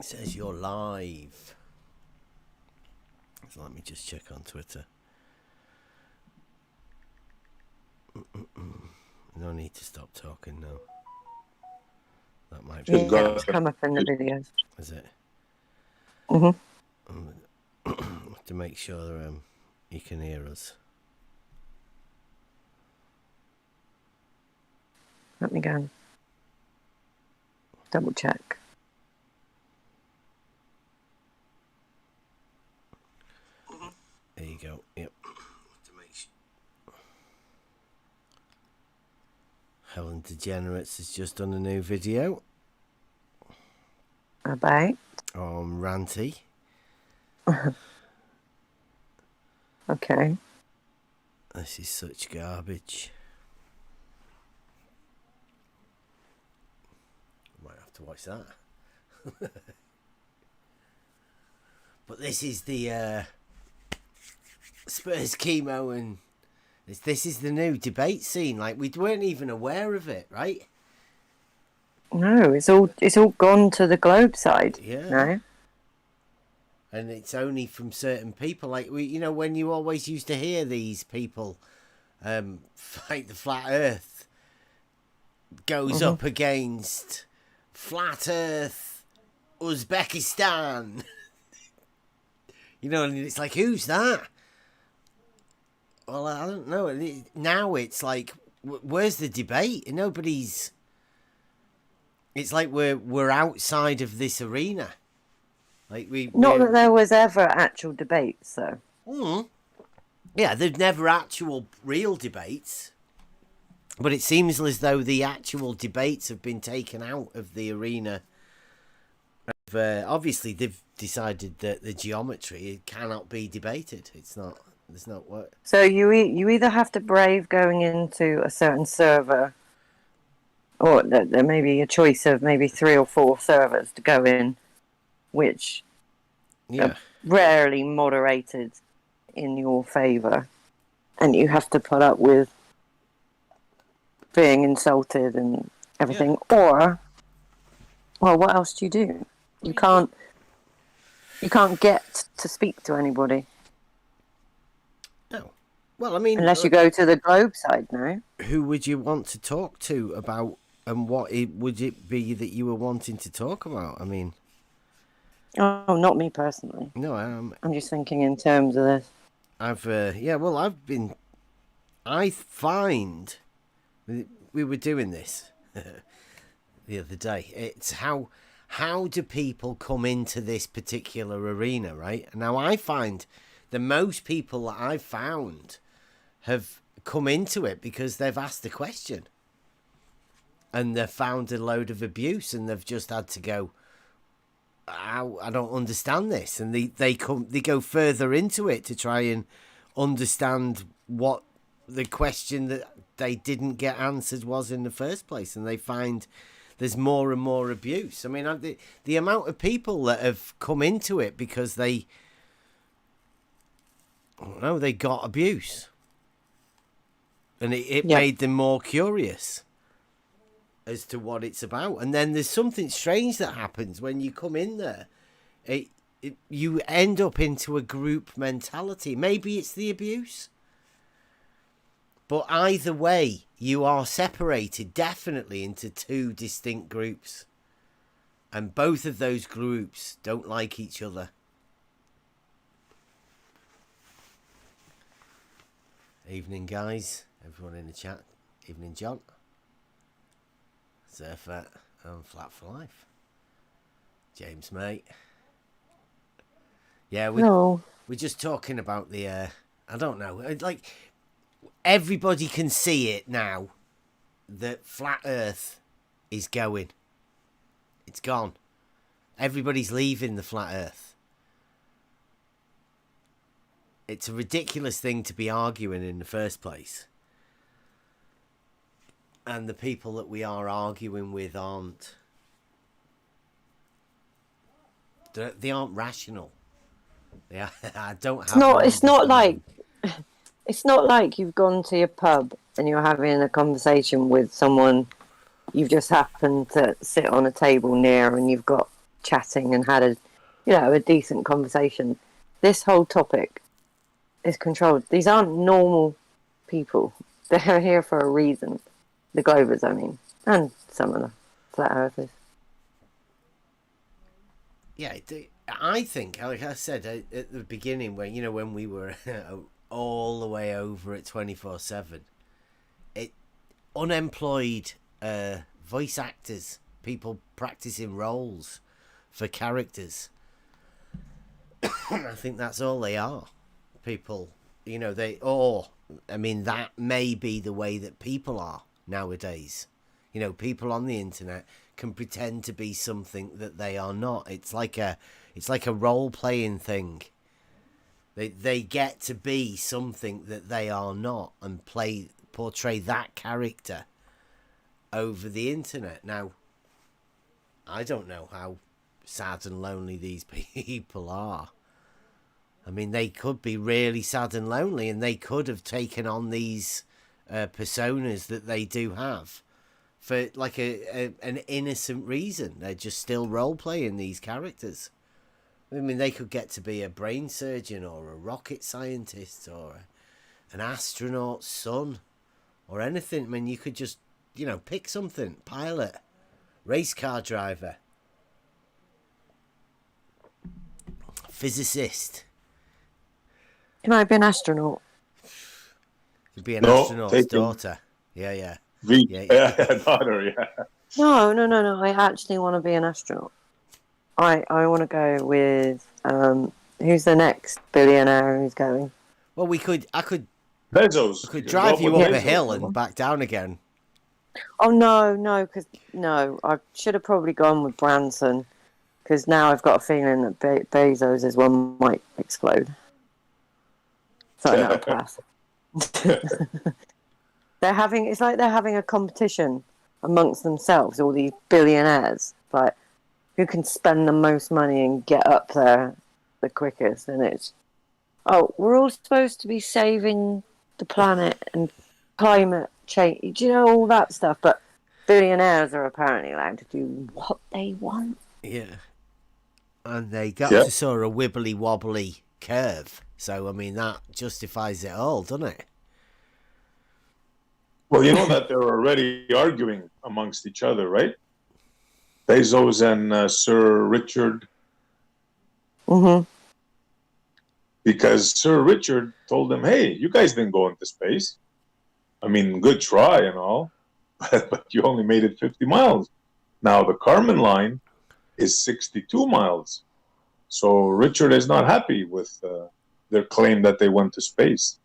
It says you're live. So let me just check on Twitter. No need to stop talking now. That might be. Yeah, it's come up in the videos. Is it? Mm-hmm. To make sure you can hear us. Let me go. Double check. There you go. Yep. Helen Degenerates has just done a new video. About? On Ranty. Okay. This is such garbage. Might have to watch that. But this is the Spurs chemo, and this is the new debate scene. Like, we weren't even aware of it, right? No, it's all gone to the Globe side. Yeah. No. And it's only from certain people. Like, when you always used to hear these people fight the flat earth goes up against flat earth Uzbekistan. And it's like, who's that? Well, I don't know. Now it's like, where's the debate? Nobody's. It's like we're outside of this arena. Like Not that there was ever actual debates, though. Yeah, there's never actual real debates. But it seems as though the actual debates have been taken out of the arena. Obviously, they've decided that the geometry cannot be debated. It's not. There's not what. So you either have to brave going into a certain server, or there may be a choice of maybe 3 or 4 servers to go in, which are rarely moderated in your favour, and you have to put up with being insulted and everything. Yeah. Or, well, what else do? You can't get to speak to anybody. No. Well, I mean, unless you go to the Globe side now. Who would you want to talk to about, and what would it be that you were wanting to talk about? I mean, oh, not me personally. No, I'm just thinking in terms of this. I find we were doing this the other day. It's how do people come into this particular arena, right? Now, I find the most people that I've found have come into it because they've asked a question and they've found a load of abuse, and they've just had to go, I don't understand this, and they go further into it to try and understand what the question that they didn't get answered was in the first place, and they find there's more and more abuse. I mean, the amount of people that have come into it because they got abuse, and it made them more curious as to what it's about. And then there's something strange that happens when you come in there. You end up into a group mentality. Maybe it's the abuse, but either way, you are separated definitely into 2 distinct groups, and both of those groups don't like each other. Evening, guys. Everyone in the chat. Evening, John. Surfer and Flat for Life. James, mate. Yeah, we're just talking about the, I don't know, like, everybody can see it now that Flat Earth is going. It's gone. Everybody's leaving the Flat Earth. It's a ridiculous thing to be arguing in the first place. And the people that we are arguing with aren't. They aren't rational. I don't have. It's not like you've gone to your pub and you're having a conversation with someone you've just happened to sit on a table near, and you've got chatting and had a decent conversation. This whole topic is controlled. These aren't normal people. They're here for a reason. The Glovers, I mean, and some of the flat earthers. Yeah, I think, like I said at the beginning, when we were all the way over at 24/7, unemployed voice actors, people practicing roles for characters. I think that's all they are. People, that may be the way that people are nowadays. People on the internet can pretend to be something that they are not. It's like a role playing thing. They get to be something that they are not and portray that character over the internet. Now, I don't know how sad and lonely these people are. I mean, they could be really sad and lonely, and they could have taken on these personas that they do have for like an innocent reason. They're just still role playing these characters. I mean, they could get to be a brain surgeon or a rocket scientist or an astronaut's son or anything. I mean, you could just, pick something. Pilot, race car driver, physicist. You might be an astronaut. Could be an astronaut's daughter. Yeah. Daughter, yeah. No. I actually want to be an astronaut. I want to go with who's the next billionaire who's going? Well, I could Bezos. I could drive you up a hill and back down again. Oh no, because I should have probably gone with Branson, because now I've got a feeling that Bezos' one might explode. So that'll pass. It's like they're having a competition amongst themselves, all these billionaires, like who can spend the most money and get up there the quickest. And we're all supposed to be saving the planet and climate change, all that stuff, but billionaires are apparently allowed to do what they want. Yeah, and they got to sort of wibbly wobbly curve. So I mean, that justifies it all, doesn't it? Well, you know that they're already arguing amongst each other, right? Bezos and Sir Richard. Mm-hmm. Because Sir Richard told them, hey, you guys didn't go into space. I mean, good try and all, but you only made it 50 miles. Now, the Kármán line is 62 miles. So Richard is not happy with their claim that they went to space.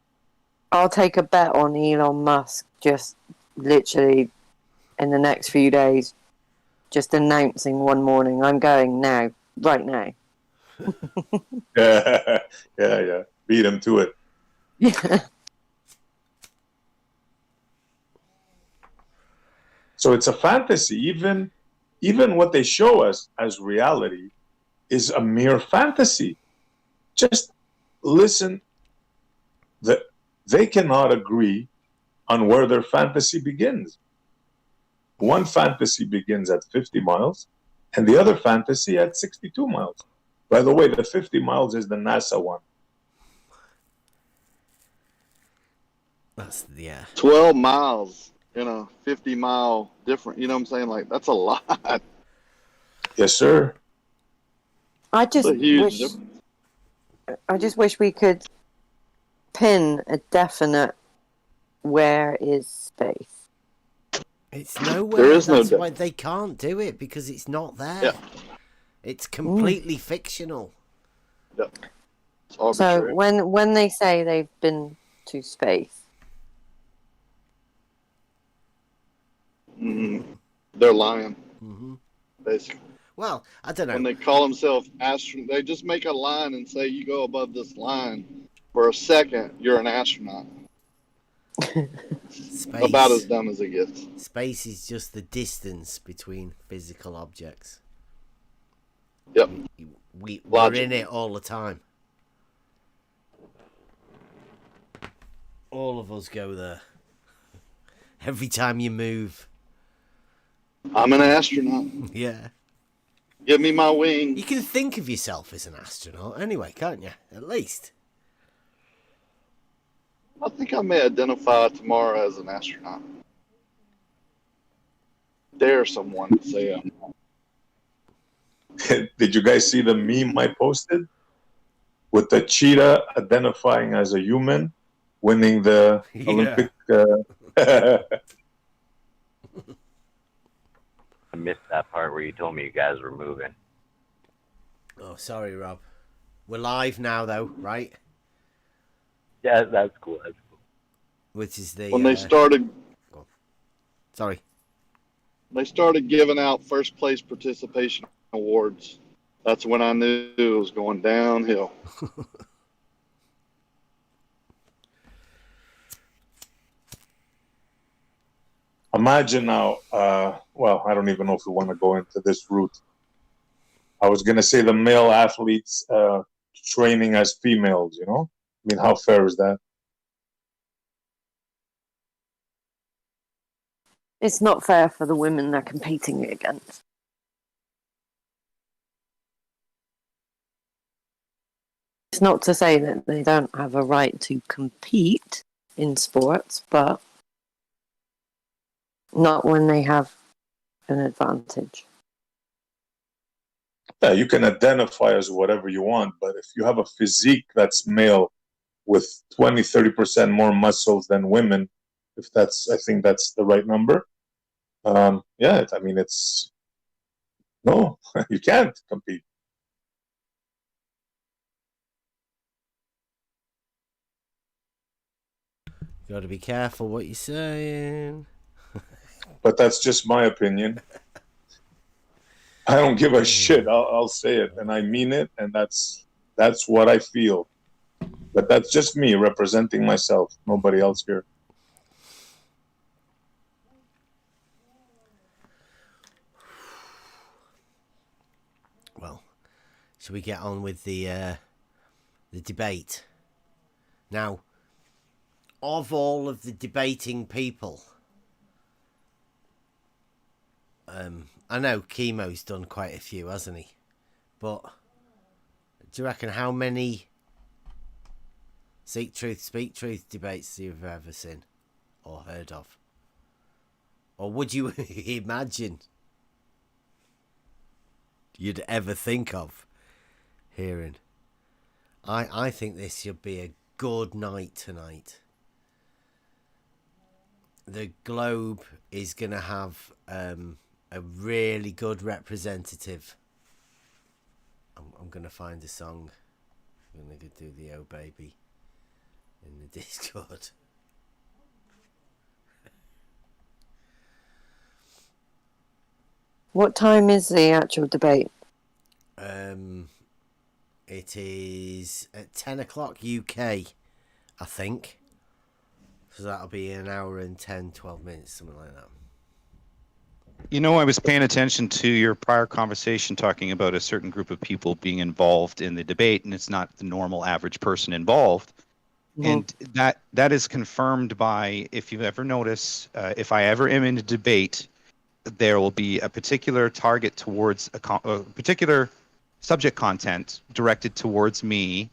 I'll take a bet on Elon Musk just literally in the next few days, just announcing one morning, I'm going now, right now. Yeah. Beat him to it. Yeah. So it's a fantasy. Even what they show us as reality is a mere fantasy. Just listen. They cannot agree on where their fantasy begins. One fantasy begins at 50 miles and the other fantasy at 62 miles. By the way, the 50 miles is the NASA one. That's, 12 miles in a 50-mile difference. You know what I'm saying? Like, that's a lot. Yes, sir. I just wish we could pin a definite where is space. It's nowhere. There is That's no why they can't do it, because it's not there. Yeah. It's completely fictional. Yep. So when they say they've been to space, they're lying. Mm-hmm. Basically. Well, I don't know. When they call themselves astronaut, they just make a line and say you go above this line for a second, you're an astronaut. Space. About as dumb as it gets. Space is just the distance between physical objects. Yep. We're in it all the time. All of us go there. Every time you move. I'm an astronaut. Yeah. Give me my You wings. can think of yourself as an astronaut anyway, can't you? At least. I think I may identify tomorrow as an astronaut. Dare someone to say I'm not. Did you guys see the meme I posted with the cheetah identifying as a human, winning the Olympic? I missed that part where you told me you guys were moving. Oh, sorry, Rob. We're live now, though, right? Yeah, that's cool. That's cool. Which is the When they started sorry. giving out first place participation awards, that's when I knew it was going downhill. Imagine now. Well, I don't even know if we want to go into this route. I was gonna say the male athletes training as females. You know, I mean, how fair is that? It's not fair for the women they're competing against. It's not to say that they don't have a right to compete in sports, but not when they have an advantage. Yeah, you can identify as whatever you want, but if you have a physique that's male with 20-30% more muscles than women, if that's, I think that's the right number. Yeah, I mean, it's no, you can't compete. Got to be careful what you're saying. But that's just my opinion. I don't give a shit. I'll say it, and I mean it, and that's what I feel. But that's just me representing myself. Nobody else here. Well, shall we get on with the debate? Now, of all of the debating people, I know Chemo's done quite a few, hasn't he? But do you reckon how many Seek Truth, Speak Truth debates you've ever seen or heard of? Or would you imagine you'd ever think of hearing? I think this should be a good night tonight. The Globe is going to have a really good representative. I'm going to find a song. I'm going to do the Oh Baby in the Discord. What time is the actual debate? It is at 10 o'clock UK, I think. So that'll be an hour and 10, 12 minutes, something like that. You know, I was paying attention to your prior conversation talking about a certain group of people being involved in the debate, and it's not the normal average person involved. Mm-hmm. And that is confirmed by, if you ever notice, if I ever am in a debate, there will be a particular target towards a particular subject content directed towards me,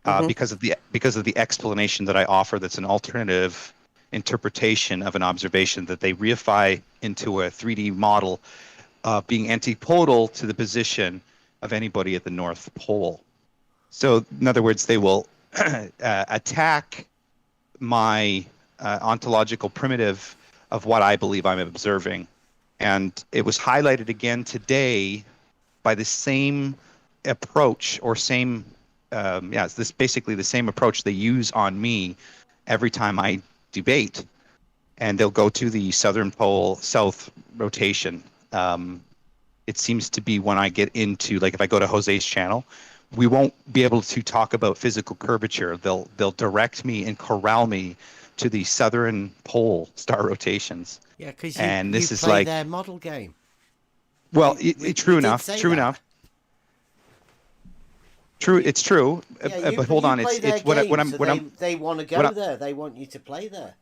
mm-hmm. because of the explanation that I offer. That's an alternative interpretation of an observation that they reify into a 3D model, being antipodal to the position of anybody at the North Pole. So, in other words, they will attack my ontological primitive of what I believe I'm observing. And it was highlighted again today by the same approach, or same, it's this basically the same approach they use on me every time I debate. And they'll go to the southern pole south rotation. It seems to be when I get into, like, if I go to Jose's channel, we won't be able to talk about physical curvature. They'll direct me and corral me to the southern pole star rotations. Yeah, because you play like their model game. Well, true enough. True, it's true. Yeah, but hold on, it's they want to go there. They want you to play there.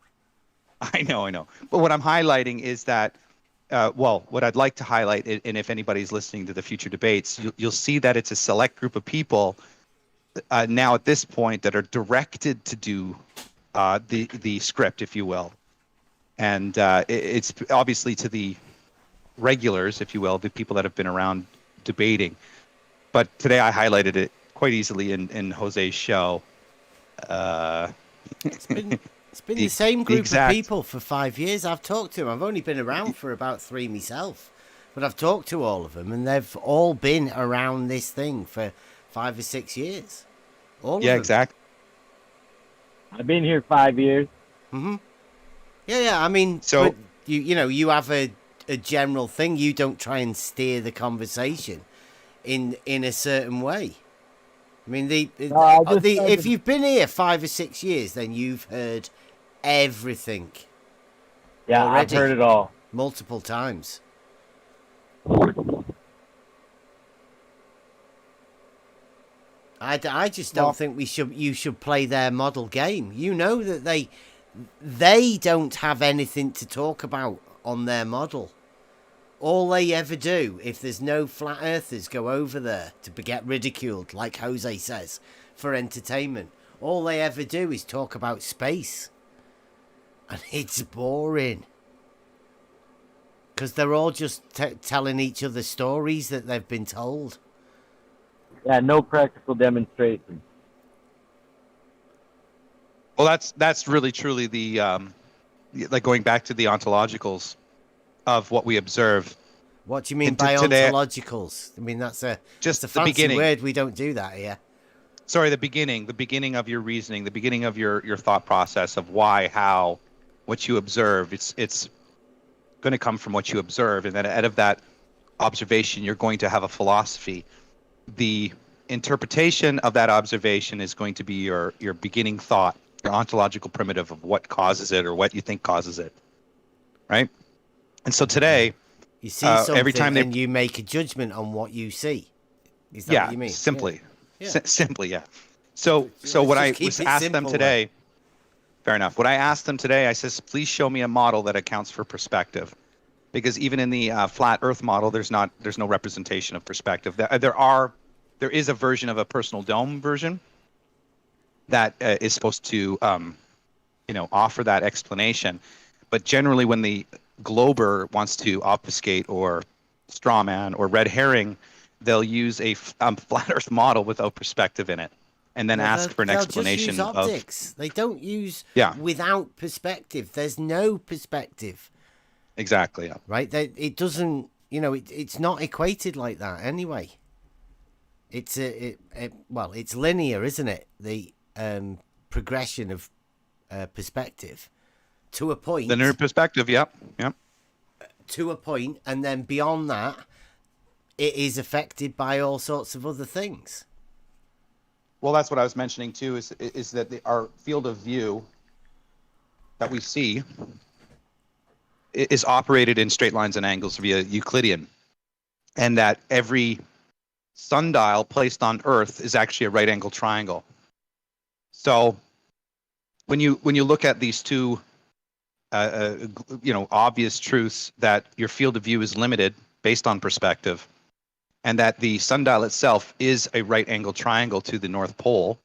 I know. But what I'm highlighting is that well, what I'd like to highlight, and if anybody's listening to the future debates, you'll see that it's a select group of people now at this point that are directed to do the script, if you will. And it's obviously to the regulars, if you will, the people that have been around debating. But today I highlighted it quite easily in Jose's show. It's been the same group of people for 5 years. I've talked to them. I've only been around for about 3 myself, but I've talked to all of them, and they've all been around this thing for 5 or 6 years. All of them. Exactly. I've been here 5 years. Mm-hmm. Yeah. I mean, so you have a general thing. You don't try and steer the conversation in a certain way. I mean, if you've been here 5 or 6 years, then you've heard everything. Yeah, already, I've heard it all multiple times. I just don't think you should play their model game. You know that they don't have anything to talk about on their model. All they ever do, if there's no flat earthers go over there to get ridiculed, like Jose says, for entertainment. All they ever do is talk about space. And it's boring. Because they're all just telling each other stories that they've been told. Yeah, no practical demonstration. Well, that's really truly the like going back to the ontologicals of what we observe. What do you mean by ontologicals? I mean that's just a fancy beginning word. We don't do that here. Sorry, the beginning of your reasoning, the beginning of your thought process of why, how, what you observe. It's going to come from what you observe, and then out of that observation, you're going to have a philosophy. The interpretation of that observation is going to be your beginning thought, your ontological primitive of what causes it or what you think causes it, right? And so today, you see something every time and you make a judgment on what you see. Is that what you mean? Simply. Yeah. Simply, yeah. So what I was asked them today, fair enough. What I asked them today, I says, please show me a model that accounts for perspective, because even in the flat Earth model, there's no representation of perspective. There is a version of a personal dome version that is supposed to, offer that explanation. But generally, when the glober wants to obfuscate or strawman or red herring, they'll use a flat Earth model without perspective in it, and then ask for an explanation just use optics. They don't use without perspective. There's no perspective. Exactly. Yeah. Right. It doesn't. It's not equated like that anyway. It's it's linear, isn't it? The progression of perspective to a point. Linear perspective. Yep. To a point, and then beyond that, it is affected by all sorts of other things. Well, that's what I was mentioning too. Is that our field of view that we see is operated in straight lines and angles via Euclidean, and that every sundial placed on Earth is actually a right angle triangle. So when you look at these two obvious truths, that your field of view is limited based on perspective, and that the sundial itself is a right angle triangle to the North Pole,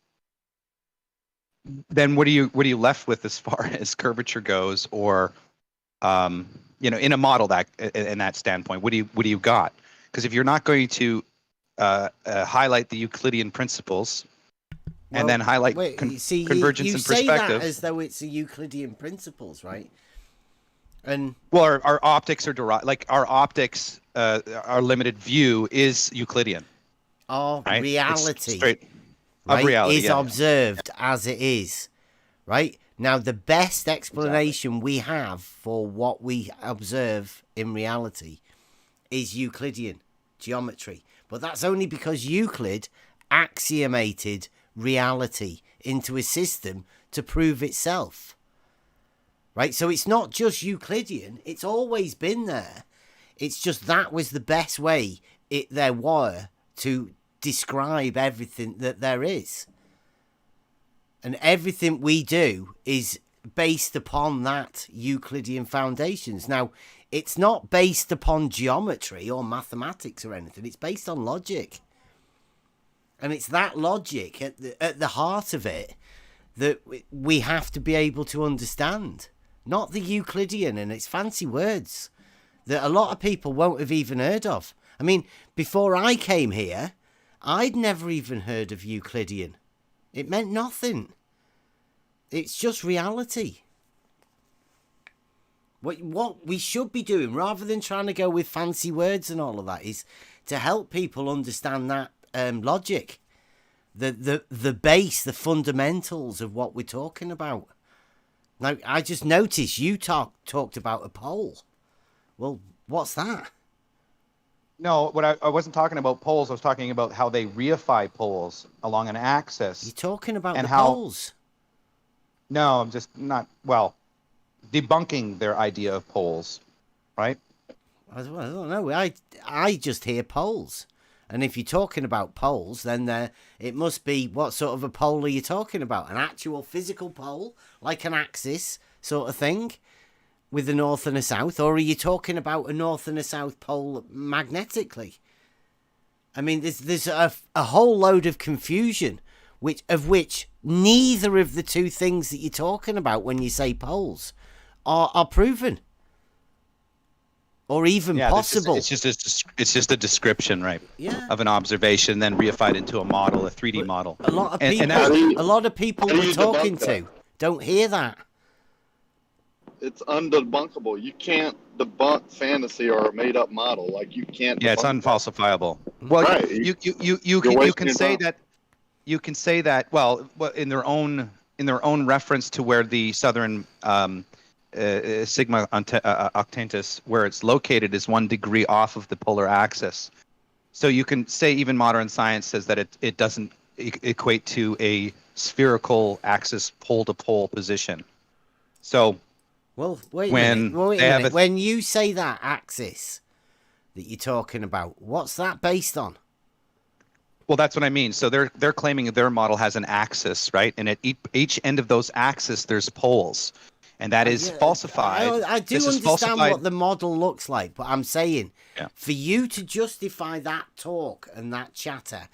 then what are you left with as far as curvature goes, or in a model that in that standpoint, what do you got? Because if you're not going to highlight the Euclidean principles and then highlight convergence and perspective. You say that as though it's a Euclidean principles, right? And our optics are derived. Like our optics, our limited view is Euclidean. Our right? reality, reality is observed as it is, right? Now, the best explanation we have for what we observe in reality is Euclidean geometry. But that's only because Euclid axiomated reality into a system to prove itself. Right? So it's not just Euclidean. It's always been there. It's just that was the best way there were to describe everything that there is. And everything we do is based upon that Euclidean foundations. Now, It's not based upon geometry or mathematics or anything. It's based on logic. And it's that logic at the heart of it that we have to be able to understand. Not the Euclidean and its fancy words that a lot of people won't have even heard of. I mean, before I came here, I'd never even heard of Euclidean. It meant nothing. It's just reality. What we should be doing, rather than trying to go with fancy words and all of that, is to help people understand that logic, the base, the fundamentals of what we're talking about. Now, I just noticed you talked about a pole. Well, what's that? No, I wasn't talking about poles. I was talking about how they reify poles along an axis. You're talking about and the how, poles. No, I'm just not, debunking their idea of poles, right? I don't know. I just hear poles. And if you're talking about poles, then it must be, what sort of a pole are you talking about? An actual physical pole, like an axis sort of thing, with a north and a south? Or are you talking about a north and a south pole magnetically? I mean, there's a whole load of confusion, of which neither of the two things that you're talking about when you say poles are proven. Or even possible. It's just a description, right? Yeah. Of an observation, then reified into a model, a 3D model. A lot of people how do we're you talking debunk that? to don't hear that. It's undebunkable. You can't debunk fantasy or a made-up model. Like you can't. Yeah, it's debunk that. unfalsifiable. Well, Right. you You're can wasting say your time. that. You can say that. Well, in their own reference to where the southern Sigma Octantis, where it's located, is 1 degree off of the polar axis. So you can say even modern science says that it doesn't equate to a spherical axis pole-to-pole position. So Well, wait a when minute. Wait they a have minute. When you say that axis that you're talking about, what's that based on? Well, that's what I mean. So they're claiming their model has an axis, right? And at each end of those axes, there's poles, and that is falsified. I do This is understand falsified. what the model looks like, but I'm saying, Yeah. for you to justify that talk and that chatter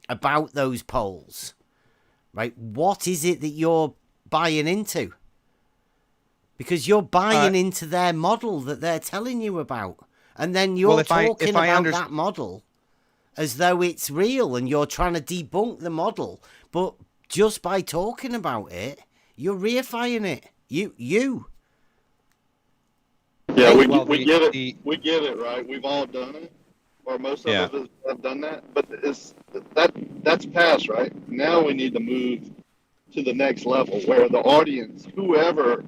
about those poles, right? What is it that you're buying into? Because you're buying into their model that they're telling you about, and then you're talking about that model as though it's real, and you're trying to debunk the model, but just by talking about it, you're reifying it. You. Yeah, we Well, get it. We get it, right? We've all done it, or most of us have done that. But that's past, right? Now we need to move to the next level, where the audience, whoever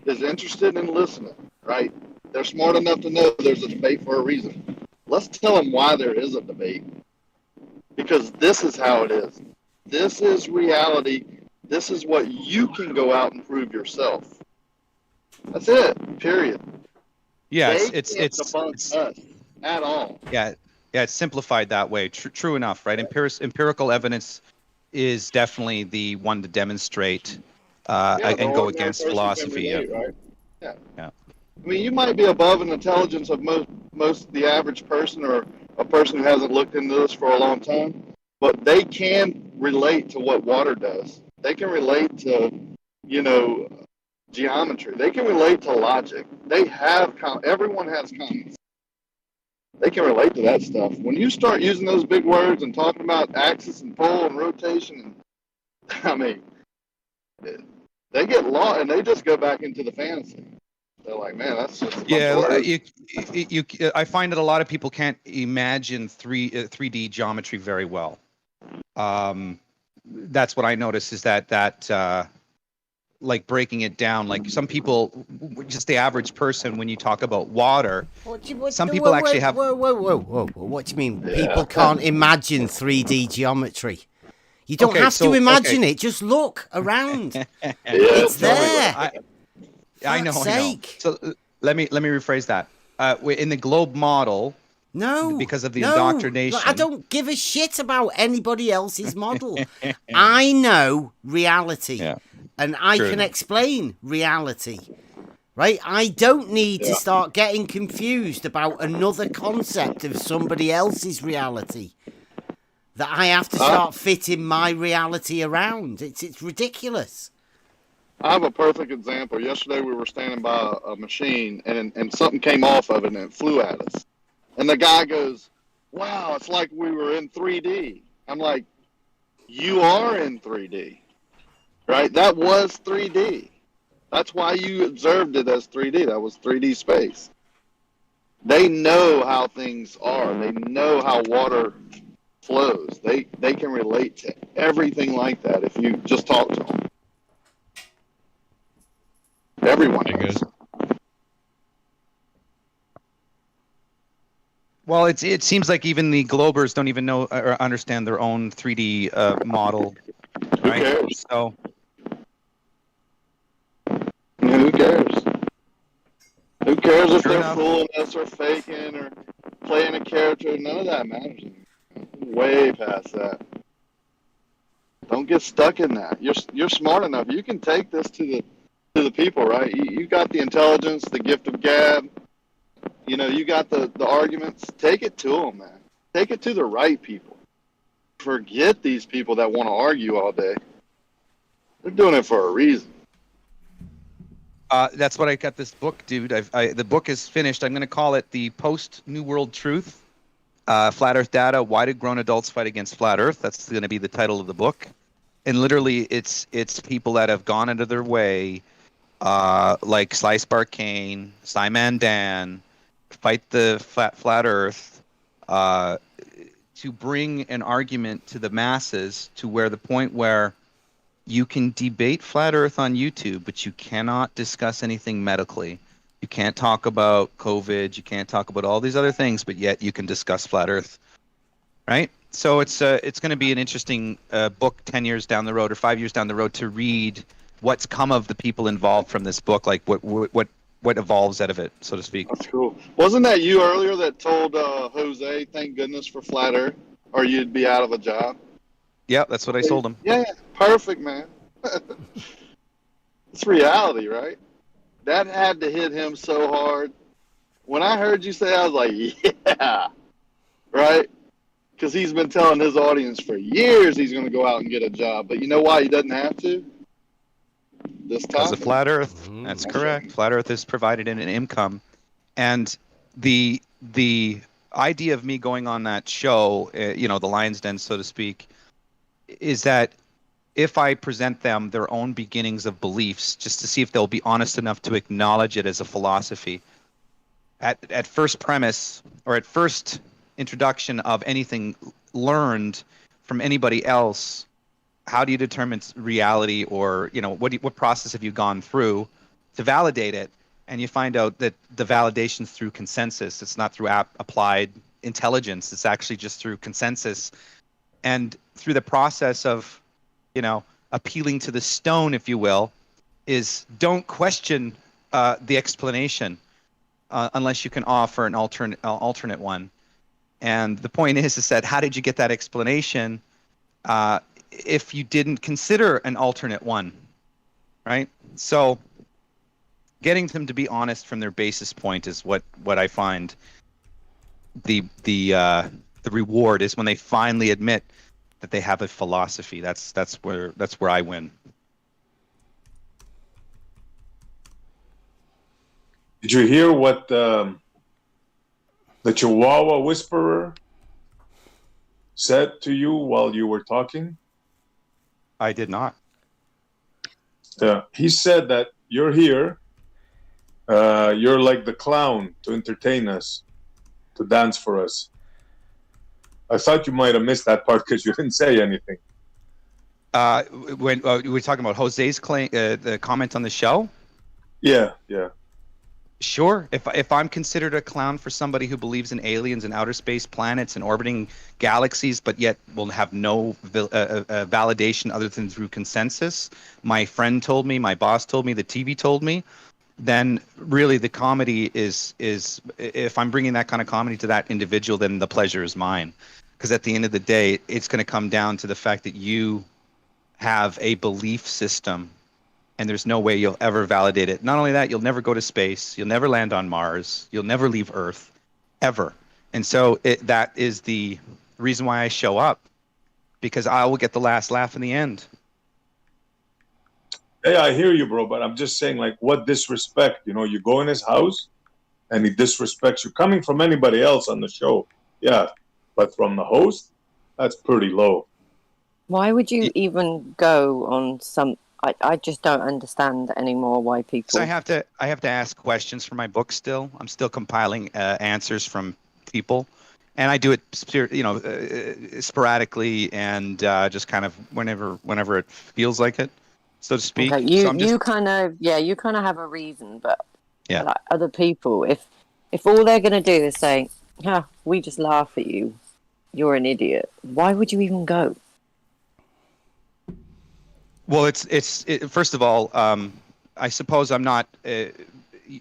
is interested in listening, right? They're smart enough to know there's a debate for a reason. Let's tell them why there is a debate. Because this is how it is. This is reality. This is what you can go out and prove yourself. That's it. Period. Yeah, They it's can't debunk us at all. Yeah, it's simplified that way. True enough, right? Empirical evidence is definitely the one to demonstrate and go against philosophy. Right? Yeah. Yeah. I mean, you might be above an intelligence of most the average person, or a person who hasn't looked into this for a long time, but they can relate to what water does. They can relate to, geometry. They can relate to logic. Everyone has common sense. They can relate to that stuff. When you start using those big words and talking about axis and pole and rotation, they get lost and they just go back into the fantasy. They're like, man, that's just a bunch of words. I find that a lot of people can't imagine 3D geometry very well. That's what I notice, is that like breaking it down, like some people, just the average person, when you talk about water, some people actually have. Whoa! What do you mean? People can't imagine 3D geometry. You don't have to imagine it. Just look around. It's there. I know. So let me rephrase that. In the globe model, because of the indoctrination. I don't give a shit about anybody else's model. I know reality, and I can explain reality. right? I don't need to Yeah. start getting confused about another concept of somebody else's reality that I have to start fitting my reality around. It's ridiculous. I have a perfect example. Yesterday we were standing by a machine and something came off of it and it flew at us. And the guy goes, "Wow, it's like we were in 3D." I'm like, "You are in 3D, right? That was 3D. That's why you observed it as 3D. That was 3D space." They know how things are. They know how water flows. They can relate to everything like that if you just talk to them. Everyone knows. Well, it seems like even the Globers don't even know or understand their own 3D model, right? Who cares? So Who cares? Who cares if Sure they're enough. fooling us or faking or playing a character? None of that matters. Way past that. Don't get stuck in that. You're smart enough. You can take this to the people, right? You got the intelligence, the gift of gab. You know, you got the arguments. Take it to them, man. Take it to the right people. Forget these people that want to argue all day. They're doing it for a reason. That's what I got this book, dude. The book is finished. I'm going to call it The Post New World Truth, Flat Earth Data, Why Did Grown Adults Fight Against Flat Earth? That's going to be the title of the book. And literally, it's people that have gone into their way, like Slice Barkane, Simon Dan, Fight the Flat Earth, to bring an argument to the masses to where the point where you can debate flat Earth on YouTube, but you cannot discuss anything medically. You can't talk about COVID. You can't talk about all these other things, but yet you can discuss flat Earth, right? So it's going to be an interesting book 10 years down the road or 5 years down the road to read what's come of the people involved from this book, like what evolves out of it, so to speak. That's cool. Wasn't that you earlier that told Jose, thank goodness for flat Earth, or you'd be out of a job? Yeah, that's what I told him. Yeah, perfect, man. It's reality, right? That had to hit him so hard. When I heard you say, I was like, yeah, right? Because he's been telling his audience for years he's going to go out and get a job. But you know why he doesn't have to? This time. Because of flat Earth. That's correct. Flat Earth has provided an income. And the idea of me going on that show, the Lion's Den, so to speak, is that if I present them their own beginnings of beliefs, just to see if they'll be honest enough to acknowledge it as a philosophy. At first premise, or at first introduction of anything learned from anybody else, how do you determine reality, or what process have you gone through to validate it? And you find out that the validation's through consensus. It's not through applied intelligence. It's actually just through consensus. And through the process of, appealing to the stone, if you will, is don't question the explanation unless you can offer an alternate one. And the point is that how did you get that explanation if you didn't consider an alternate one, right? So getting them to be honest from their basis point is what I find the reward is, when they finally admit that they have a philosophy. That's where I win. Did you hear what the Chihuahua Whisperer said to you while you were talking? I did not. Yeah, he said that you're here. You're like the clown to entertain us, to dance for us. I thought you might have missed that part because you didn't say anything. When we were talking about Jose's claim, the comment on the show. Yeah. Sure. If I'm considered a clown for somebody who believes in aliens and outer space planets and orbiting galaxies, but yet will have no validation other than through consensus, my friend told me, my boss told me, the TV told me, then really the comedy is if I'm bringing that kind of comedy to that individual, then the pleasure is mine. Because at the end of the day, it's going to come down to the fact that you have a belief system and there's no way you'll ever validate it. Not only that, you'll never go to space, you'll never land on Mars, you'll never leave Earth, ever. And so that is the reason why I show up, because I will get the last laugh in the end. Hey, I hear you, bro, but I'm just saying, like, what disrespect? You know, you go in his house and he disrespects you. Coming from anybody else on the show, yeah, but from the host, that's pretty low. Why would you even go on some? I just don't understand anymore why people. So I have to ask questions for my book still. I'm still compiling answers from people, and I do it, sporadically and just kind of whenever it feels like it, so to speak. Okay, you kind of have a reason, but yeah, like other people, if all they're gonna do is say, "Yeah, we just laugh at you, you're an idiot," why would you even go? Well, it's first of all, I suppose I'm not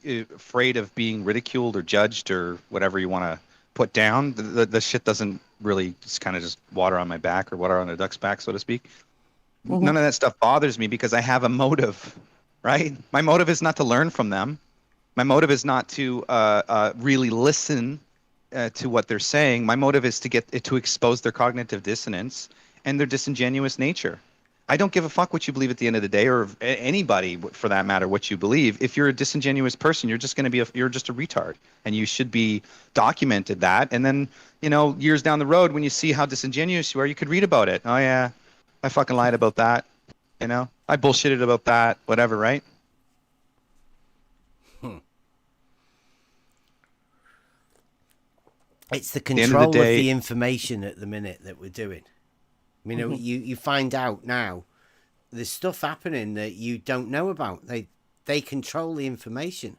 afraid of being ridiculed or judged or whatever you want to put down. The shit doesn't really just kind of just water on my back or water on a duck's back, so to speak. Mm-hmm. None of that stuff bothers me because I have a motive, right? My motive is not to learn from them. My motive is not to really listen to what they're saying. My motive is to expose their cognitive dissonance and their disingenuous nature. I don't give a fuck what you believe at the end of the day, or anybody for that matter, what you believe. If you're a disingenuous person, you're just you're just a retard, and you should be documented that. And then, years down the road, when you see how disingenuous you are, you could read about it. Oh yeah, I fucking lied about that. I bullshitted about that. Whatever, right? It's the control of the information at the minute that we're doing. I mean, you find out now there's stuff happening that you don't know about. They control the information.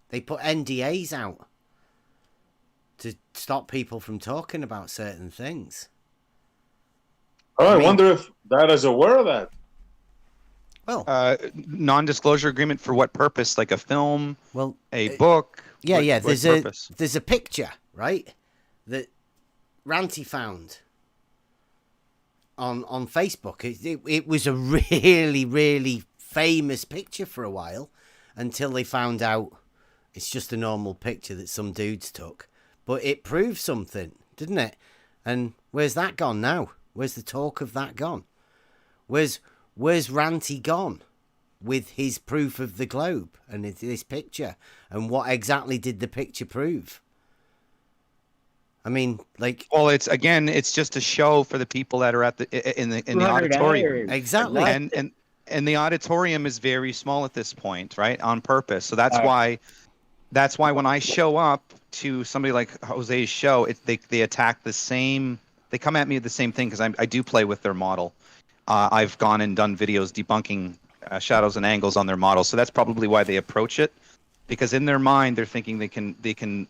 They put NDAs out to stop people from talking about certain things. Oh, I wonder if Dad is aware of that. Well, non-disclosure agreement for what purpose? Like a film? Well, a book? Yeah. There's a picture, right, that Ranty found on Facebook. It was a really, really famous picture for a while until they found out it's just a normal picture that some dudes took. But it proved something, didn't it? And where's that gone now? Where's the talk of that gone? Where's Ranty gone with his proof of the globe and this picture? And what exactly did the picture prove? I mean, like, well, it's just a show for the people that are at in the auditorium. Exactly. And the auditorium is very small at this point, right? On purpose. So that's why when I show up to somebody like Jose's show, they attack the same. They come at me with the same thing because I do play with their model. I've gone and done videos debunking shadows and angles on their model. So that's probably why they approach it, because in their mind they're thinking they can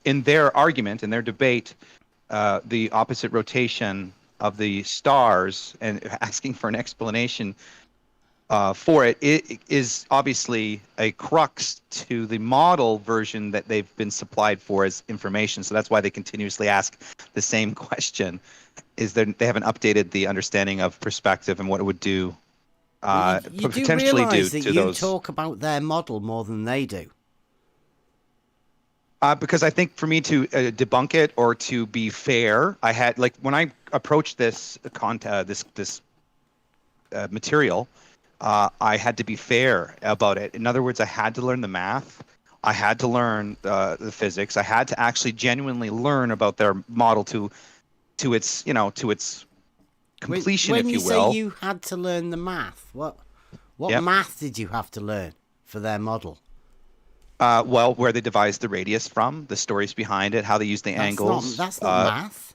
in their argument, in their debate, the opposite rotation of the stars and asking for an explanation for it is obviously a crux to the model version that they've been supplied for as information. So that's why they continuously ask the same question, is that they haven't updated the understanding of perspective and what it would do, you potentially do that to you those. Talk about their model more than they do. Because I think for me to debunk it or to be fair, I had, like, when I approached this material, I had to be fair about it. In other words, I had to learn the math, I had to learn the physics, I had to actually genuinely learn about their model to its completion, if you will. When you say you had to learn the math, what math did you have to learn for their model? Well, where they devised the radius from, the stories behind it, how they use the angles. That's not math.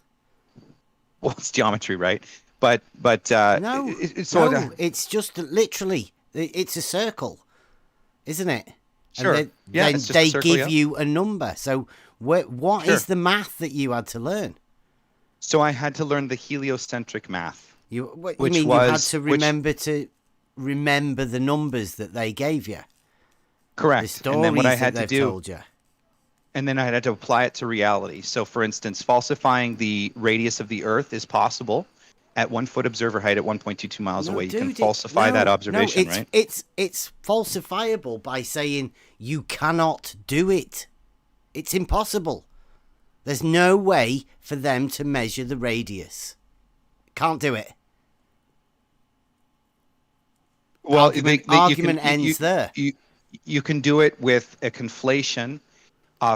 Well, it's geometry, right? But no, it's just literally, it's a circle, isn't it? Sure. And they give you a number. So what is the math that you had to learn? So I had to learn the heliocentric math. You had to remember the numbers that they gave you. Correct. The stories and then what I had that to do, told you. And then I had to apply it to reality. So, for instance, falsifying the radius of the Earth is possible, at 1 foot observer height at 1.22 miles No, away. You can dude, falsify that observation, no, right? it's falsifiable by saying you cannot do it. It's impossible. There's no way for them to measure the radius. Can't do it. Well, argument ends there. You can do it with a conflation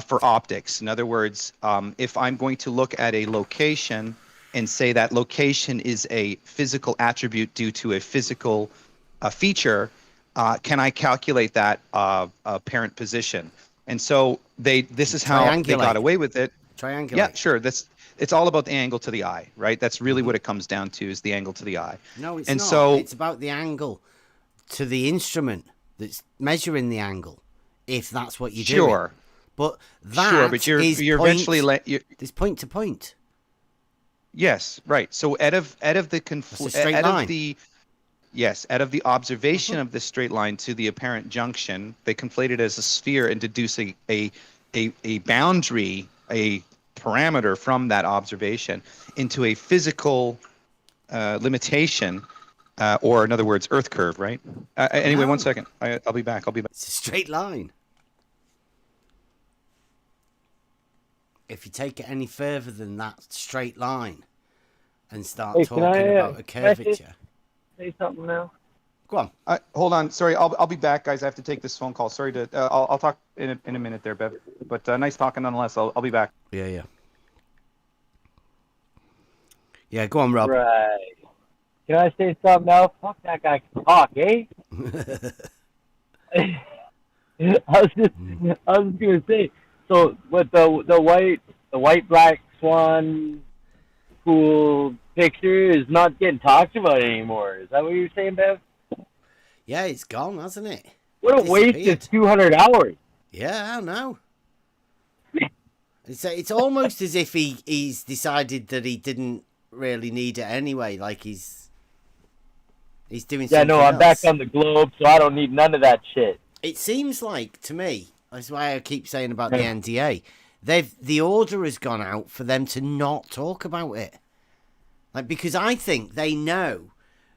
for optics. In other words, if I'm going to look at a location and say that location is a physical attribute due to a physical feature, can I calculate that apparent position? And so this is how they got away with it. Triangulate. Yeah, sure. It's all about the angle to the eye, right? That's really what it comes down to, is the angle to the eye. No, it's and not. So, it's about the angle to the instrument that's measuring the angle, if that's what you're doing. Sure. But that sure, but you're eventually there's point to point. Yes, right. So out of the out of the observation of the straight line to the apparent junction, they conflate it as a sphere and deduce a boundary, a parameter from that observation into a physical limitation, or in other words, Earth curve, right? Anyway, 1 second. I'll be back. It's a straight line. If you take it any further than that straight line and start talking about a curvature. Say something now. Go on. Hold on. Sorry, I'll be back, guys. I have to take this phone call. Sorry to. I'll talk in a minute there, Bev. But nice talking nonetheless. I'll be back. Yeah. Yeah, go on, Rob. Right. Can I say something else? Fuck, that guy can talk, eh? I was just gonna say. So with the white black swan pool picture is not getting talked about anymore. Is that what you're saying, Bev? Yeah, it's gone, hasn't it? What a waste of 200 hours. Yeah, I know. It's almost as if he's decided that he didn't really need it anyway. Like he's doing something I'm else. back on the globe, so I don't need none of that shit. It seems like to me. That's why I keep saying about the NDA. The order has gone out for them to not talk about it. Like, because I think they know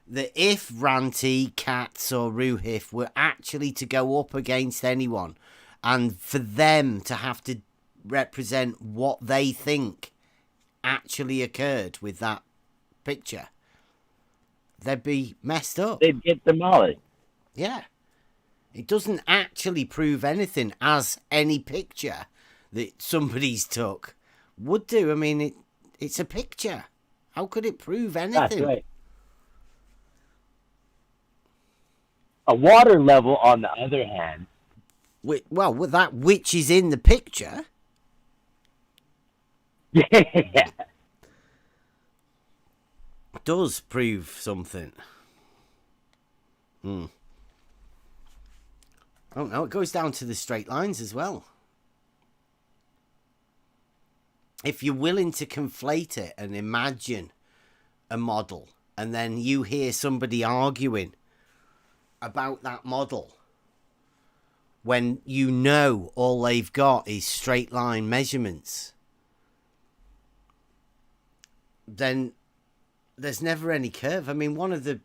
that if Ranty, Katz, or Ruhif were actually to go up against anyone, and for them to have to represent what they think actually occurred with that picture, they'd be messed up. They'd get demolished. Yeah. It doesn't actually prove anything, as any picture that somebody's took would do. I mean, it's a picture. How could it prove anything? That's right. A water level, on the other hand. Well, with that which is in the picture. Yeah. Does prove something. Oh no, it goes down to the straight lines as well. If you're willing to conflate it and imagine a model, and then you hear somebody arguing about that model, when you know all they've got is straight line measurements, then there's never any curve. I mean, one of the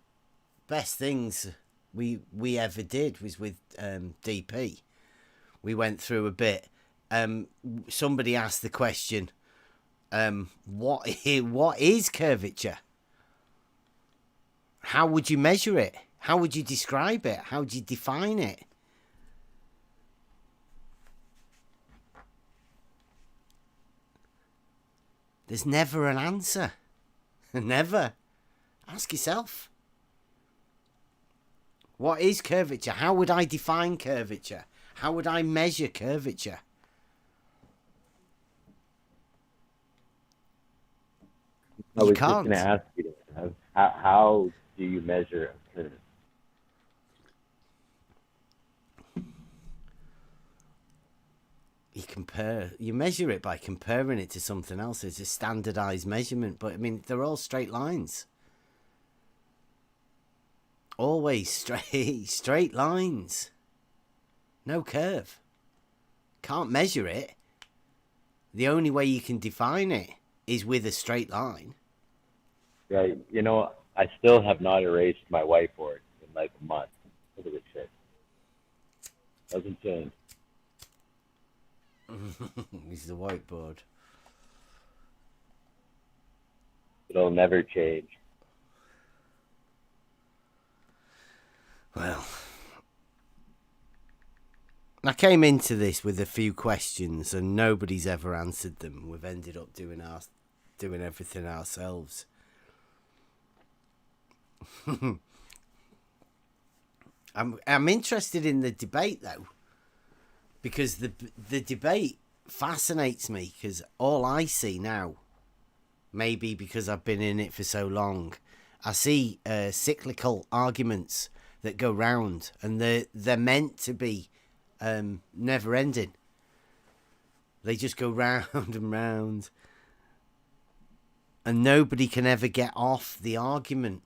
best things we ever did was with DP. We went through a bit. Somebody asked the question, what is curvature? How would you measure it? How would you describe it? How would you define it? There's never an answer. Never. Ask yourself. What is curvature? How would I define curvature? How would I measure curvature? I was You just can't. going to ask you, how do you measure a curve? You measure it by comparing it to something else. It's a standardized measurement, but I mean, they're all straight lines. Always straight lines. No curve. Can't measure it. The only way you can define it is with a straight line. Right. You know, I still have not erased my whiteboard in like a month. Look at this shit. Doesn't change. This is the whiteboard. It'll never change. Well, I came into this with a few questions and nobody's ever answered them. We've ended up doing everything ourselves. I'm interested in the debate though, because the debate fascinates me, because all I see now, maybe because I've been in it for so long, I see cyclical arguments that go round, and they're meant to be never ending. They just go round and round, and nobody can ever get off the argument,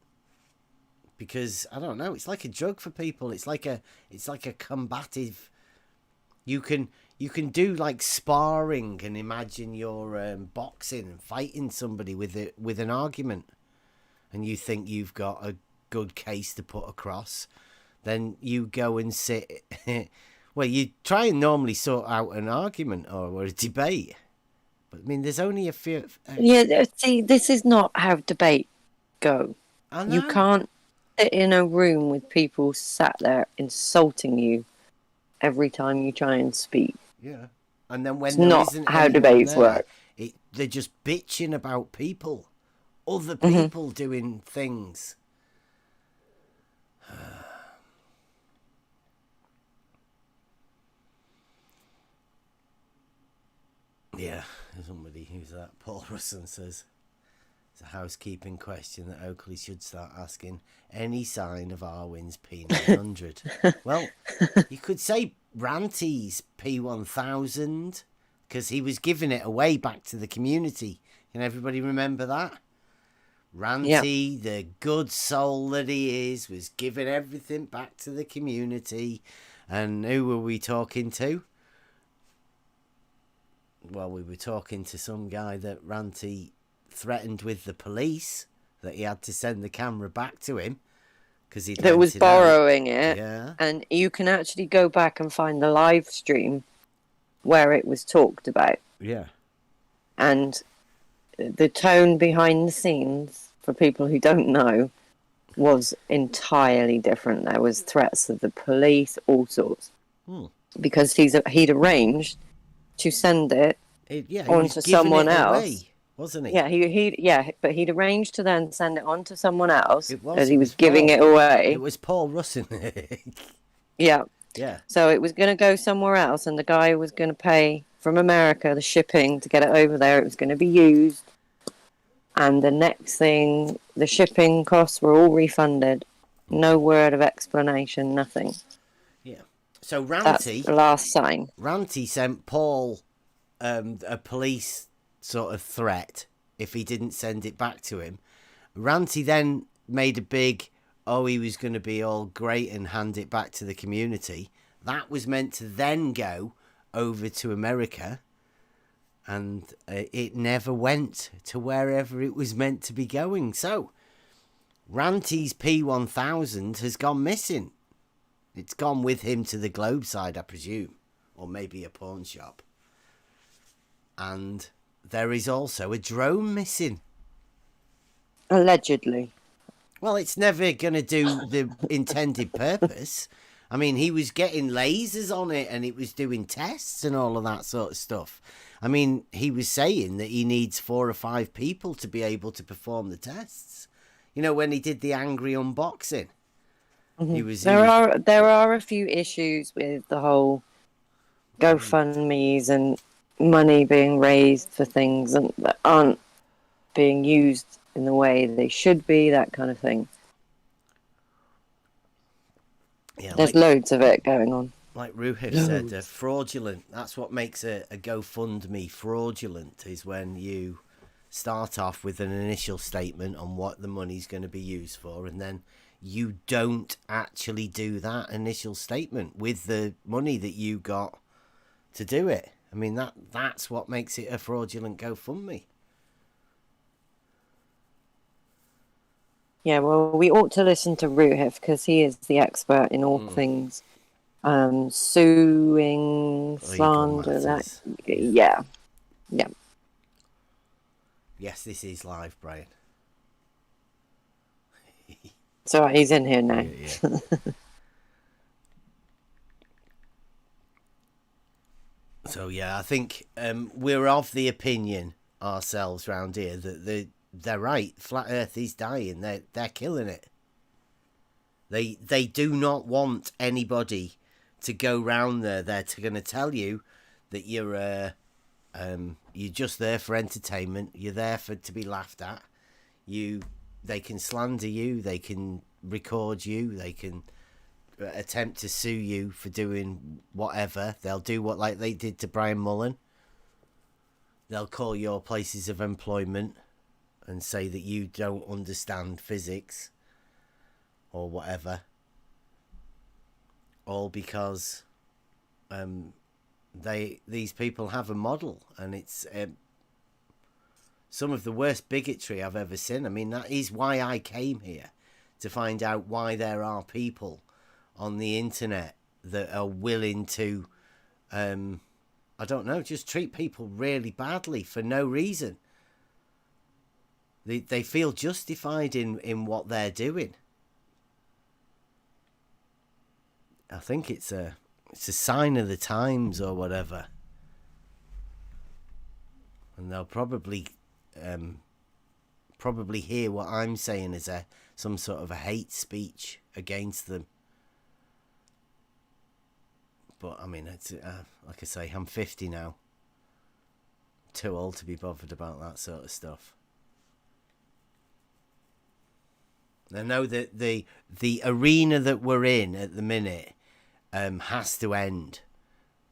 because I don't know, it's like a drug for people. It's like a combative. You can do like sparring and imagine you're boxing and fighting somebody with an argument, and you think you've got a good case to put across. Then you go and sit. Well, you try and normally sort out an argument or a debate, but I mean, there's only a few. Yeah, see, this is not how debate go. I know. You can't sit in a room with people sat there insulting you every time you try and speak. Yeah, and then when It's there not isn't how anyone debates there, work. they're just bitching about people, other people doing things. Yeah, somebody who's that. Paul Russon says it's a housekeeping question that Oakley should start asking. Any sign of Arwen's P900? Well, you could say Ranty's P1000, because he was giving it away back to the community. Can everybody remember that? Ranty, the good soul that he is, was giving everything back to the community. And who were we talking to? Well, we were talking to some guy that Ranty threatened with the police, that he had to send the camera back to him because he was borrowing it. Yeah. And you can actually go back and find the live stream where it was talked about. Yeah. And the tone behind the scenes, for people who don't know, was entirely different. There was threats of the police, all sorts. Because he'd arranged to send it on to someone else, away, wasn't he? Yeah, but he'd arranged to then send it on to someone else as he was Paul. giving it away. It was Paul Russon. Yeah. Yeah. So it was going to go somewhere else, and the guy was going to pay from America the shipping to get it over there. It was going to be used, and the next thing, the shipping costs were all refunded. No word of explanation, nothing. Yeah. So Ranty, that's the last sign. Ranty sent Paul a police sort of threat if he didn't send it back to him. Ranty then made a big, he was going to be all great and hand it back to the community. That was meant to then go over to America, and it never went to wherever it was meant to be going. So Ranty's P1000 has gone missing. It's gone with him to the Globe side, I presume, or maybe a pawn shop. And there is also a drone missing. Allegedly. Well, it's never going to do the intended purpose. I mean, he was getting lasers on it and it was doing tests and all of that sort of stuff. I mean, he was saying that he needs 4 or 5 people to be able to perform the tests. You know, when he did the angry unboxing. There are a few issues with the whole GoFundMes and money being raised for things that aren't being used in the way they should be, that kind of thing. Yeah, there's loads of it going on. Like Ruhif said, fraudulent. That's what makes a GoFundMe fraudulent, is when you start off with an initial statement on what the money's going to be used for, and then you don't actually do that initial statement with the money that you got to do it. I mean, that's what makes it a fraudulent GoFundMe. Yeah, well, we ought to listen to Ruhif because he is the expert in all things suing, Legal slander. matters. Yeah. Yes, this is live, Brian. So he's in here now. Yeah. So yeah, I think we're of the opinion ourselves round here that they're right. Flat Earth is dying. They're killing it. They do not want anybody to go round there. They're going to tell you that you're just there for entertainment. You're there to be laughed at. They can slander you. They can record you. They can attempt to sue you for doing whatever. They'll do what like they did to Brian Mullen. They'll call your places of employment and say that you don't understand physics or whatever, all because these people have a model, and it's some of the worst bigotry I've ever seen. I mean, that is why I came here, to find out why there are people on the internet that are willing to I don't know, just treat people really badly for no reason. They feel justified in what they're doing. I think it's a sign of the times or whatever, and they'll probably hear what I'm saying as some sort of a hate speech against them. But I mean, it's like I say, I'm 50 now. Too old to be bothered about that sort of stuff. I know that the arena that we're in at the minute has to end.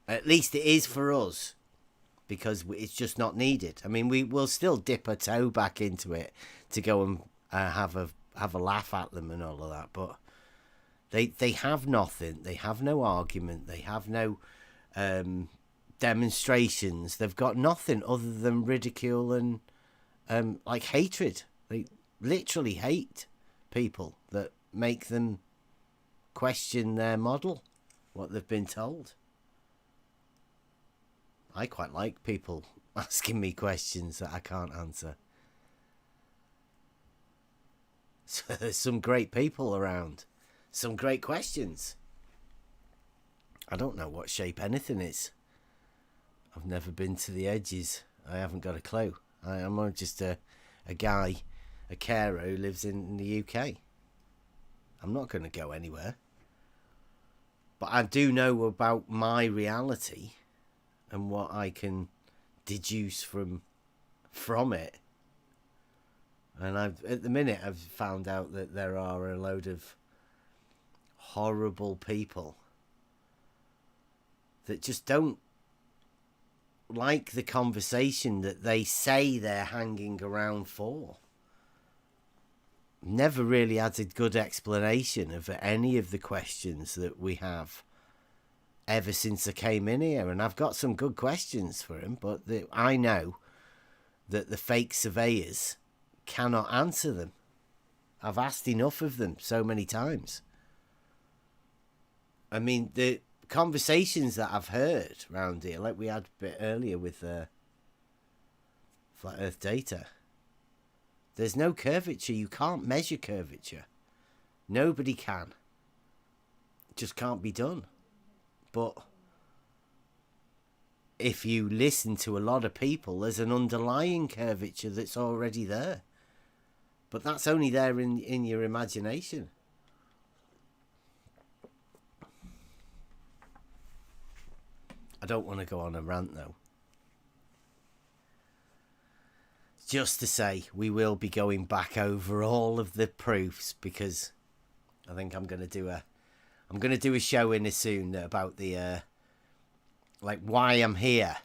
At least it is for us, because it's just not needed. I mean, we will still dip a toe back into it to go and have a laugh at them and all of that, but they have nothing. They have no argument. They have no demonstrations. They've got nothing other than ridicule and like hatred. They literally hate people that make them question their model, what they've been told. I quite like people asking me questions that I can't answer. So there's some great people around, some great questions. I don't know what shape anything is. I've never been to the edges. I haven't got a clue. I'm just a guy, a carer who lives in the UK. I'm not going to go anywhere. But I do know about my reality and what I can deduce from it. And at the minute I've found out that there are a load of horrible people that just don't like the conversation that they say they're hanging around for. Never really had a good explanation of any of the questions that we have ever since I came in here, and I've got some good questions for him, but I know that the fake surveyors cannot answer them. I've asked enough of them so many times. I mean, the conversations that I've heard around here, like we had a bit earlier with Flat Earth Data, there's no curvature. You can't measure curvature. Nobody can. It just can't be done. But if you listen to a lot of people, there's an underlying curvature that's already there. But that's only there in your imagination. I don't want to go on a rant, though. Just to say, we will be going back over all of the proofs, because I think I'm going to do a show in it soon about the like why I'm here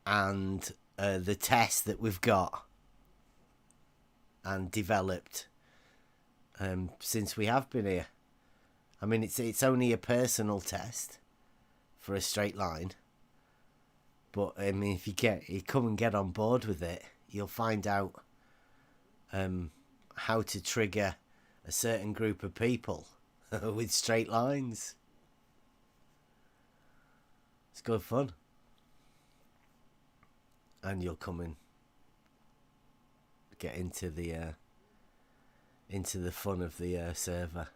and the test that we've got and developed since we have been here. I mean, it's only a personal test for a straight line, but I mean, if you come and get on board with it, you'll find out how to trigger a certain group of people with straight lines. It's good fun. And you'll come and get into the fun of the server.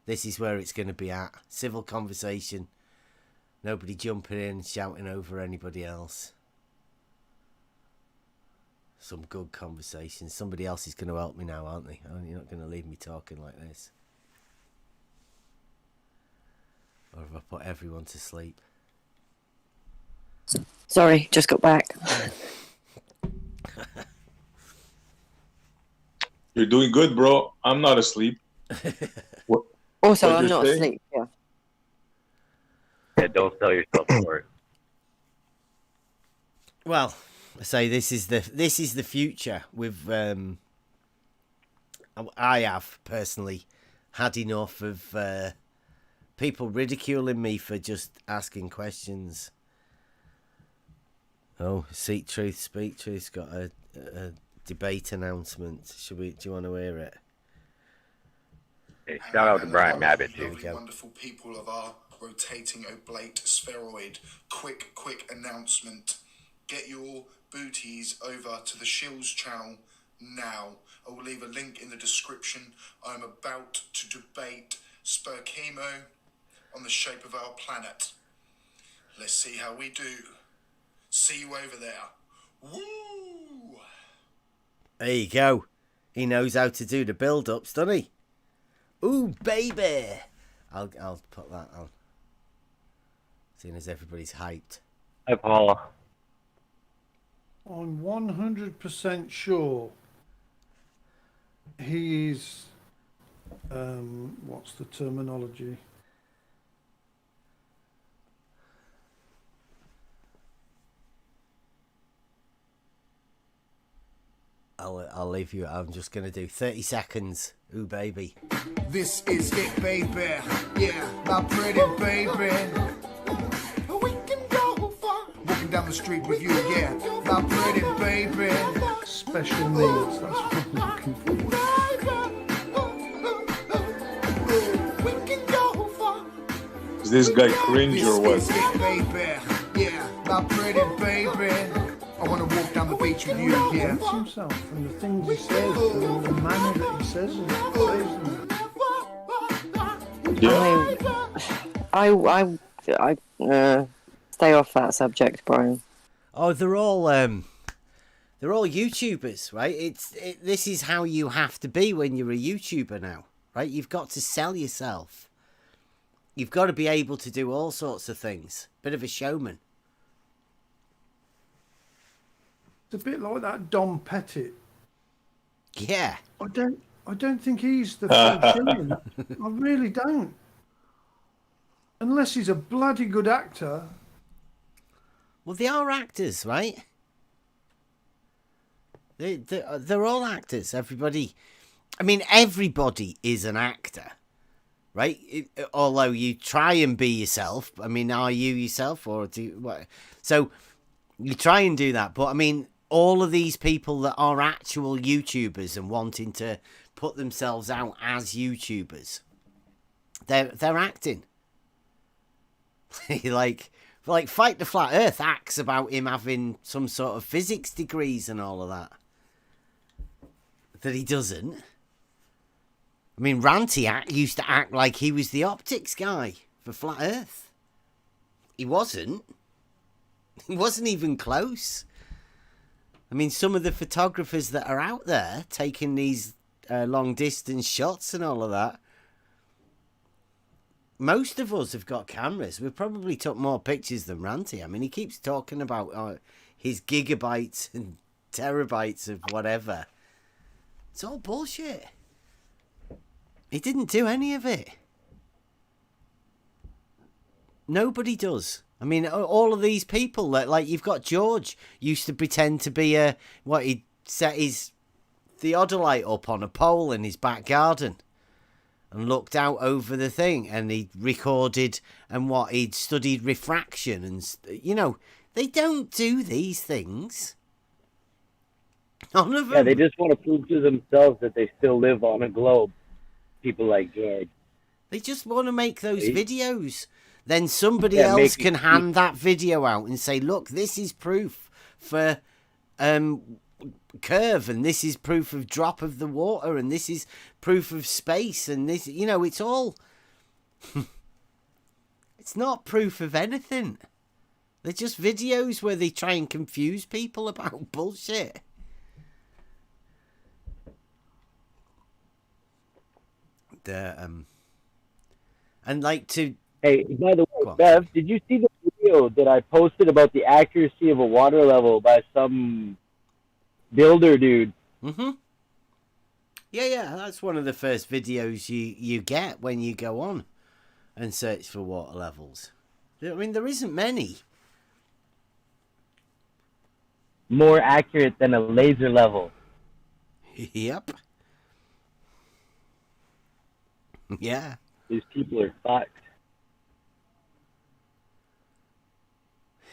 This is where it's going to be at. Civil conversation. Nobody jumping in, shouting over anybody else. Some good conversation. Somebody else is going to help me now, aren't they? Oh, you're not going to leave me talking like this. Or have I put everyone to sleep? Sorry, just got back. You're doing good, bro. I'm not asleep. Also, What'd I'm you not say? asleep. Yeah. Yeah, don't sell yourself short. Well, I say this is the future. I have personally had enough of people ridiculing me for just asking questions. Oh, Seek Truth, Speak Truth's got a debate announcement. Do you want to hear it? Hey, shout out to Brian Mabbott, too. Lovely, wonderful people of our rotating oblate spheroid. Quick announcement. Get your booties over to the Shills channel now. I will leave a link in the description. I'm about to debate Spur Chemo on the shape of our planet. Let's see how we do. See you over there. Woo! There you go. He knows how to do the build-ups, doesn't he? Ooh, baby! I'll put that on. Seeing as everybody's hyped. Hi, Paula. I'm 100% sure he is, what's the terminology? I'll leave you. I'm just going to do 30 seconds. Ooh, baby. This is it, baby. Yeah, my pretty baby. We can go far. Walking down the street with you, yeah, my pretty baby. Special needs, that's what I'm looking for. We can go far. Is this guy cringe or what? This is it, baby. Yeah, my pretty baby. I want to walk down the beach with you, yeah. He himself and the things he says and the manner that he says and plays them. I stay off that subject, Brian. Oh, they're all YouTubers, right? This is how you have to be when you're a YouTuber now, right? You've got to sell yourself. You've got to be able to do all sorts of things. Bit of a showman. It's a bit like that Dom Pettit. Yeah. I don't think he's the first thing. I really don't. Unless he's a bloody good actor. Well, they are actors, right? They're all actors. Everybody. I mean, everybody is an actor, right? Although you try and be yourself. I mean, are you yourself or do what? So you try and do that, but I mean, all of these people that are actual YouTubers and wanting to put themselves out as YouTubers, they're acting. like Fight the Flat Earth acts about him having some sort of physics degrees and all of that he doesn't. I mean, Ranty used to act like he was the optics guy for Flat Earth. He wasn't. He wasn't even close. I mean, some of the photographers that are out there taking these long distance shots and all of that, most of us have got cameras. We've probably took more pictures than Ranty. I mean, he keeps talking about his gigabytes and terabytes of whatever. It's all bullshit. He didn't do any of it. Nobody does. I mean, all of these people that, like, you've got George used to pretend to be he'd set his theodolite up on a pole in his back garden and looked out over the thing, and he recorded and he'd studied refraction and, you know, they don't do these things. None of them. Yeah, they just want to prove to themselves that they still live on a globe. People like George. They just want to make those Right? videos. Then somebody Yeah, else make it can hand that video out and say, look, this is proof for curve, and this is proof of drop of the water, and this is proof of space, and this, you know, it's all... It's not proof of anything. They're just videos where they try and confuse people about bullshit. And like to... Hey, by the way, Go on. Bev, did you see the video that I posted about the accuracy of a water level by some builder dude? Mm-hmm. Yeah, that's one of the first videos you get when you go on and search for water levels. I mean, there isn't many. More accurate than a laser level. Yep. Yeah. These people are fucked.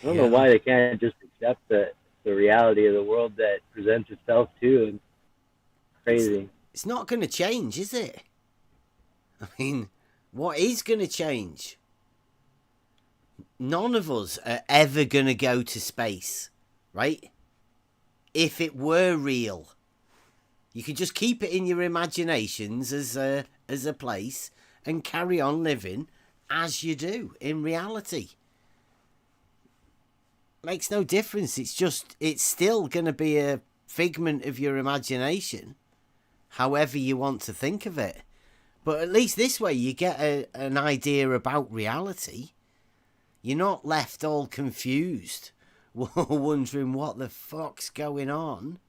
I don't know why they can't just accept the reality of the world that presents itself to them. Crazy. It's not going to change, is it? I mean, what is going to change? None of us are ever going to go to space, right? If it were real, you could just keep it in your imaginations as a place and carry on living as you do in reality. Makes no difference. It's still going to be a figment of your imagination, however you want to think of it. But at least this way you get an idea about reality. You're not left all confused, wondering what the fuck's going on.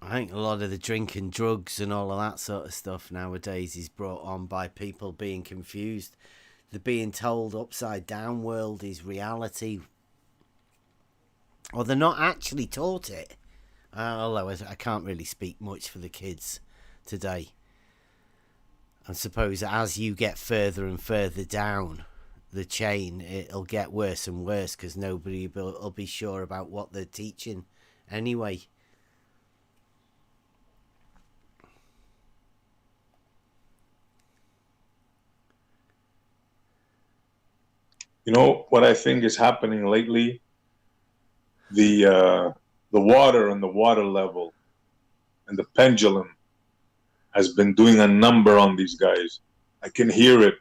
I think a lot of the drink and drugs and all of that sort of stuff nowadays is brought on by people being confused. They're being told upside down world is reality. Or they're not actually taught it. Although I can't really speak much for the kids today. I suppose as you get further and further down the chain, it'll get worse and worse because nobody will be sure about what they're teaching anyway. You know what I think is happening lately? The water and the water level and the pendulum has been doing a number on these guys. I can hear it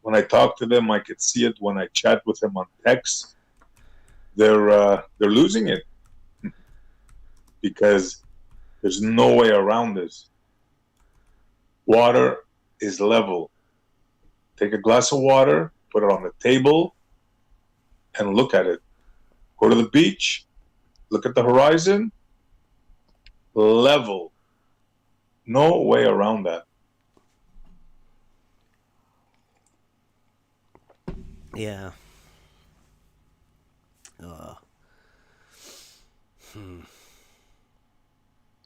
when I talk to them. I can see it when I chat with them on text. They're losing it because there's no way around this. Water is level. Take a glass of water, put it on the table, and look at it. Go to the beach, look at the horizon, level. No way around that. Yeah.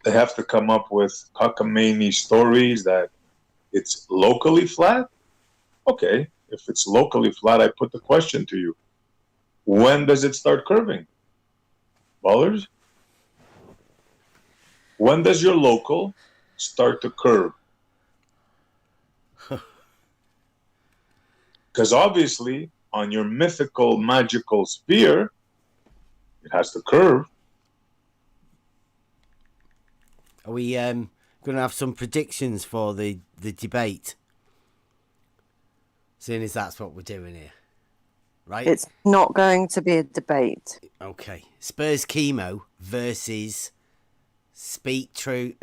They have to come up with cockamamie stories that it's locally flat. Okay, if it's locally flat, I put the question to you. When does it start curving? Ballers? When does your local start to curve? Because obviously, on your mythical, magical sphere, it has to curve. Are we going to have some predictions for the debate? Seeing as that's what we're doing here. Right? It's not going to be a debate. Okay. Spurs Chemo versus Seek Truth,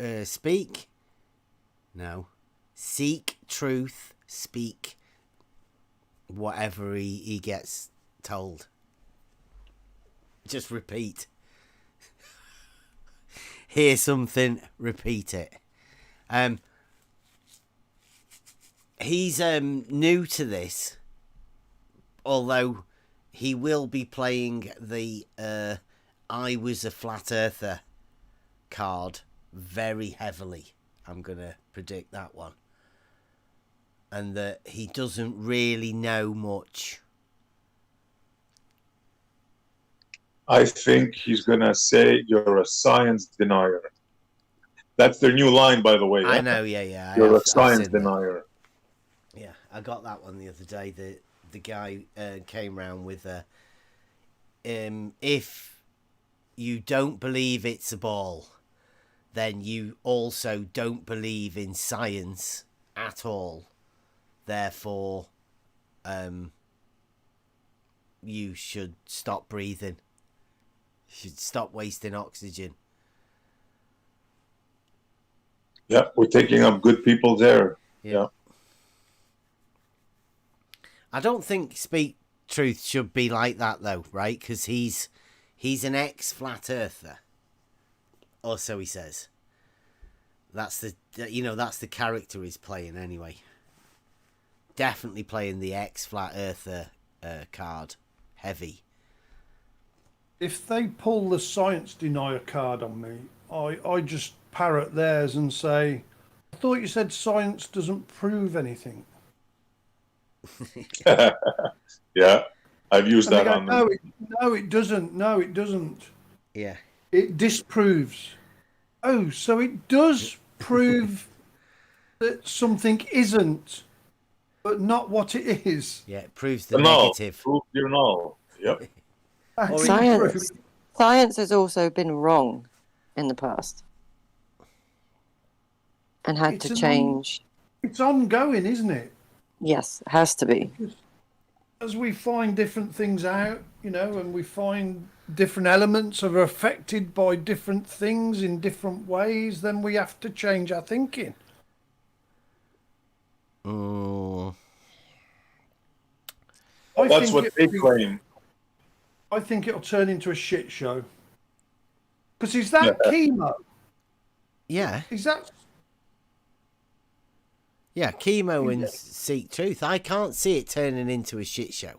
Speak whatever he gets told. Just repeat. Hear something, repeat it. He's new to this, although he will be playing the I was a flat earther card very heavily. I'm going to predict that one. And that he doesn't really know much I think he's gonna say you're a science denier. That's their new line, by the way. I Yeah? know, yeah. You're a I've science seen that. denier. Yeah, I got that one the other day. The guy came round with a, if you don't believe it's a ball, then you also don't believe in science at all. Therefore, you should stop breathing. You should stop wasting oxygen. Yeah, we're taking up good people there. Yeah. I don't think Speak Truth should be like that though, right? Because he's an ex-flat earther, or so he says. That's the character he's playing anyway. Definitely playing the ex-flat earther card heavy. If they pull the science denier card on me, I just parrot theirs and say, I thought you said science doesn't prove anything. Yeah, I've used And they that go, on them. no, it doesn't. No, it doesn't. Yeah. It disproves. Oh, so it does prove that something isn't, but not what it is. Yeah, it proves the Null. negative. Prove you're null. Yep. Science has also been wrong in the past and had to change. It's ongoing, isn't it? Yes, it has to be. As we find different things out, and we find different elements are affected by different things in different ways, then we have to change our thinking. That's what they claim. I think it'll turn into a shit show. Because is that chemo? Yeah. Is that... Yeah, chemo and Seek Truth. I can't see it turning into a shit show.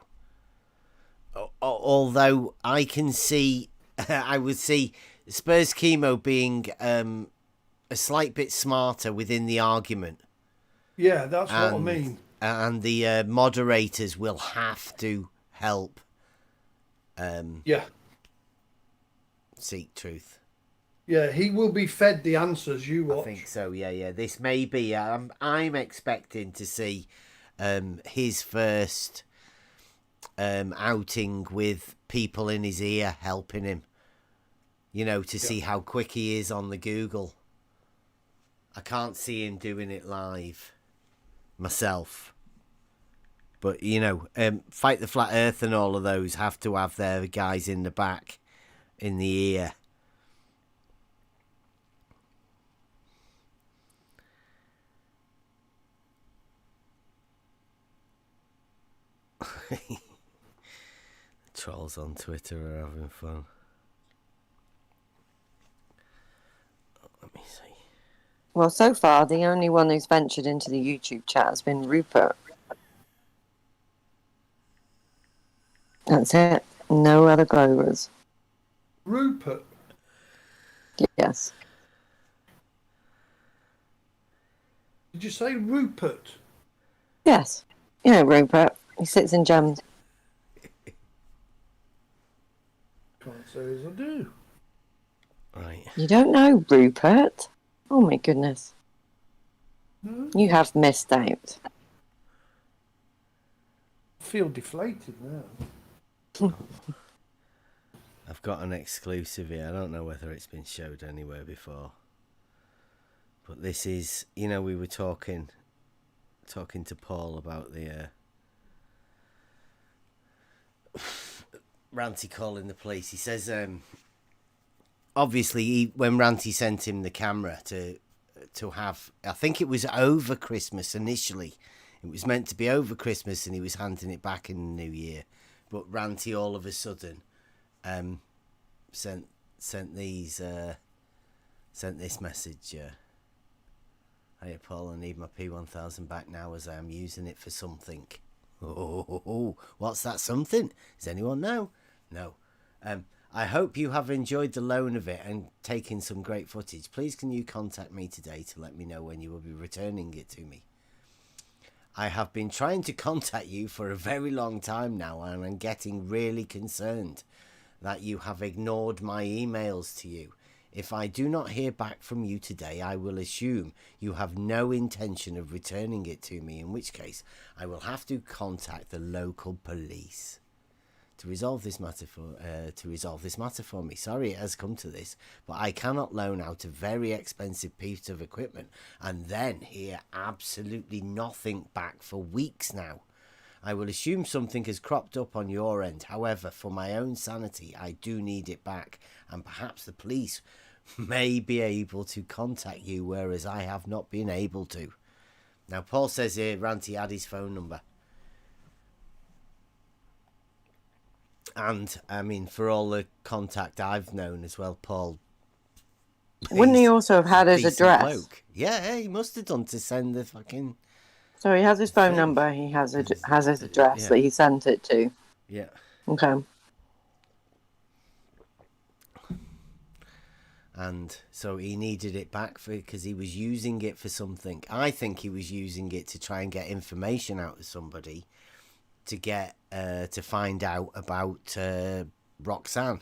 Although I can see, I would see Spurs chemo being a slight bit smarter within the argument. Yeah, that's what I mean. And the moderators will have to help. Seek Truth. Yeah, he will be fed the answers you watch. I think so. Yeah. This may be. I'm expecting to see his first outing with people in his ear helping him. To see how quick he is on the Google. I can't see him doing it live myself. But, Fight the Flat Earth and all of those have to have their guys in the back, in the ear. Trolls on Twitter are having fun. Let me see. Well, so far, the only one who's ventured into the YouTube chat has been Rupert. That's it. No other goers. Rupert? Yes. Did you say Rupert? Yes. Rupert. He sits in gems. Can't say as I do. Right. You don't know Rupert? Oh my goodness. No. You have missed out. I feel deflated now. I've got an exclusive here. I don't know whether it's been showed anywhere before. But this is, we were talking to Paul about the Ranty calling the police. He says, obviously, when Ranty sent him the camera to have, I think it was over Christmas initially. It was meant to be over Christmas, and he was handing it back in the new year. But Ranty all of a sudden sent this message. Hey Paul, I need my P1000 back now as I am using it for something. Oh, what's that something? Does anyone know? No. I hope you have enjoyed the loan of it and taken some great footage. Please can you contact me today to let me know when you will be returning it to me. I have been trying to contact you for a very long time now, and I'm getting really concerned that you have ignored my emails to you. If I do not hear back from you today, I will assume you have no intention of returning it to me, in which case I will have to contact the local police to resolve this matter for me. Sorry it has come to this, but I cannot loan out a very expensive piece of equipment and then hear absolutely nothing back for weeks now. I will assume something has cropped up on your end. However, for my own sanity, I do need it back, and perhaps the police may be able to contact you, whereas I have not been able to. Now, Paul says here, Ranty had his phone number. And, I mean, for all the contact I've known as well, Paul... Wouldn't he also have had his decent address? bloke. Yeah, he must have done to send the fucking... So he has his phone thing. number, he has his address Yeah. that he sent it to. Yeah. Okay. And so he needed it back because he was using it for something. I think he was using it to try and get information out of somebody to get to find out about Roxanne.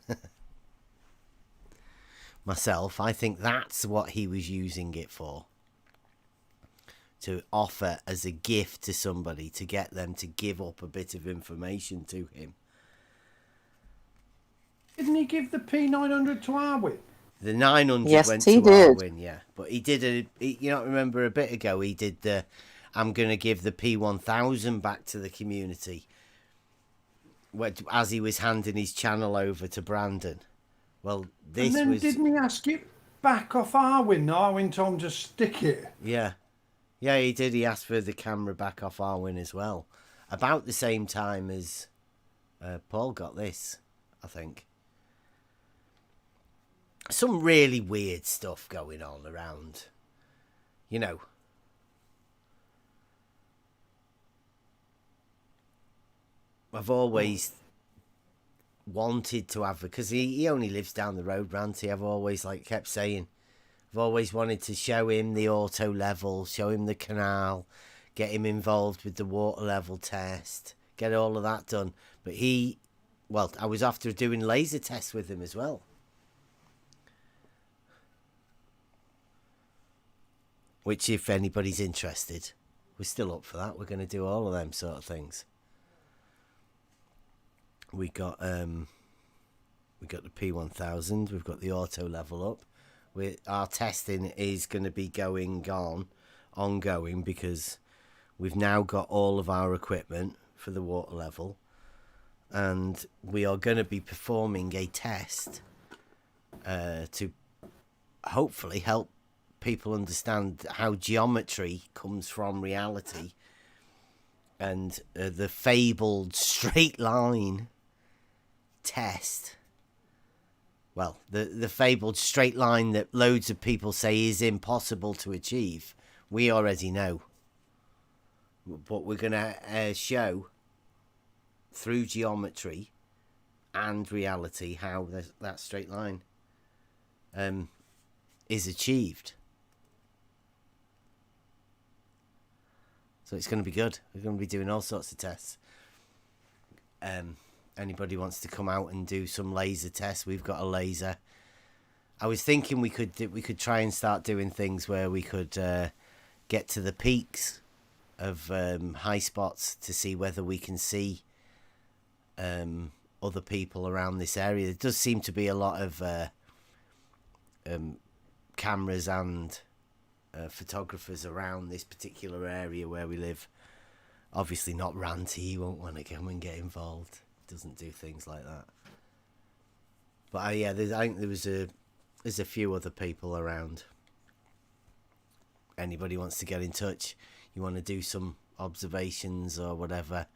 Myself, I think that's what he was using it for. To offer as a gift to somebody to get them to give up a bit of information to him. Didn't he give the P900 to Arwin? The 900 Yes, went he to did. Arwin, yeah. But he did you know, remember a bit ago he did the, I'm going to give the P1000 back to the community. As he was handing his channel over to Brandon. Well, this And then was... didn't he ask it back off Arwin? Arwin told him to stick it. Yeah. Yeah, he did. He asked for the camera back off Arwin as well. About the same time as Paul got this, I think. Some really weird stuff going on around, you know. I've always wanted to have, because he only lives down the road, Ranty. I've always kept saying, I've always wanted to show him the auto level, show him the canal, get him involved with the water level test, get all of that done. But I was after doing laser tests with him as well. Which, if anybody's interested, we're still up for that. We're going to do all of them sort of things. We got the P1000. We've got the auto level up. Our testing is going to be ongoing, because we've now got all of our equipment for the water level, and we are going to be performing a test to hopefully help people understand how geometry comes from reality, and the fabled straight line test. Well, the fabled straight line that loads of people say is impossible to achieve, we already know. But we're going to show through geometry and reality how that straight line is achieved. So it's going to be good. We're going to be doing all sorts of tests. Anybody wants to come out and do some laser tests, we've got a laser. I was thinking we could try and start doing things where we could get to the peaks of high spots to see whether we can see other people around this area. There does seem to be a lot of cameras and photographers around this particular area where we live. Obviously not Ranty, he won't want to come and get involved. Doesn't do things like that. But I think there's a few other people around. Anybody wants to get in touch, you want to do some observations or whatever,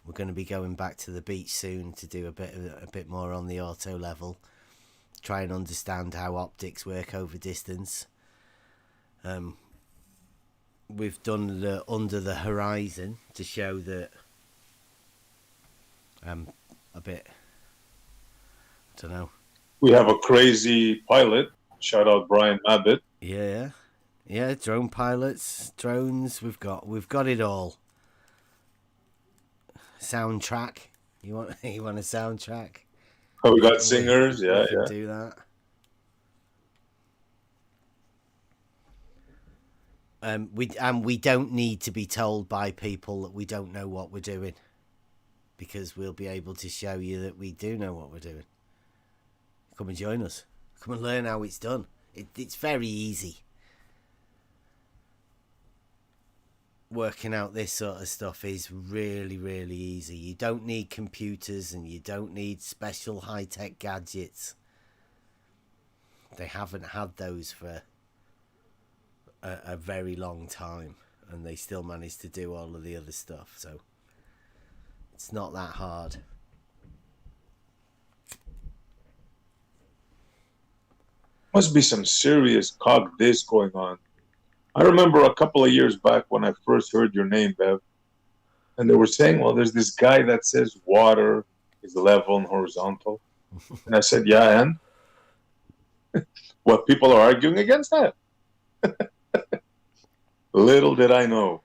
we're going to be going back to the beach soon to do a bit more on the auto level, try and understand how optics work over distance. We've done the under the horizon to show that a bit, I don't know. We have a crazy pilot. Shout out Brian Abbott. Yeah, drone pilots, drones. We've got it all. Soundtrack. You want a soundtrack? Oh, we got We- singers. we Yeah, can yeah. do that. We don't need to be told by people that we don't know what we're doing, because we'll be able to show you that we do know what we're doing. Come and join us. Come and learn how it's done. It's very easy. Working out this sort of stuff is really, really easy. You don't need computers and you don't need special high-tech gadgets. They haven't had those for a very long time, and they still manage to do all of the other stuff. So it's not that hard. Must be some serious cog this going on. I remember a couple of years back when I first heard your name, Bev, and they were saying, well, there's this guy that says water is level and horizontal. And I said, yeah, and? What, people are arguing against that? Little did I know.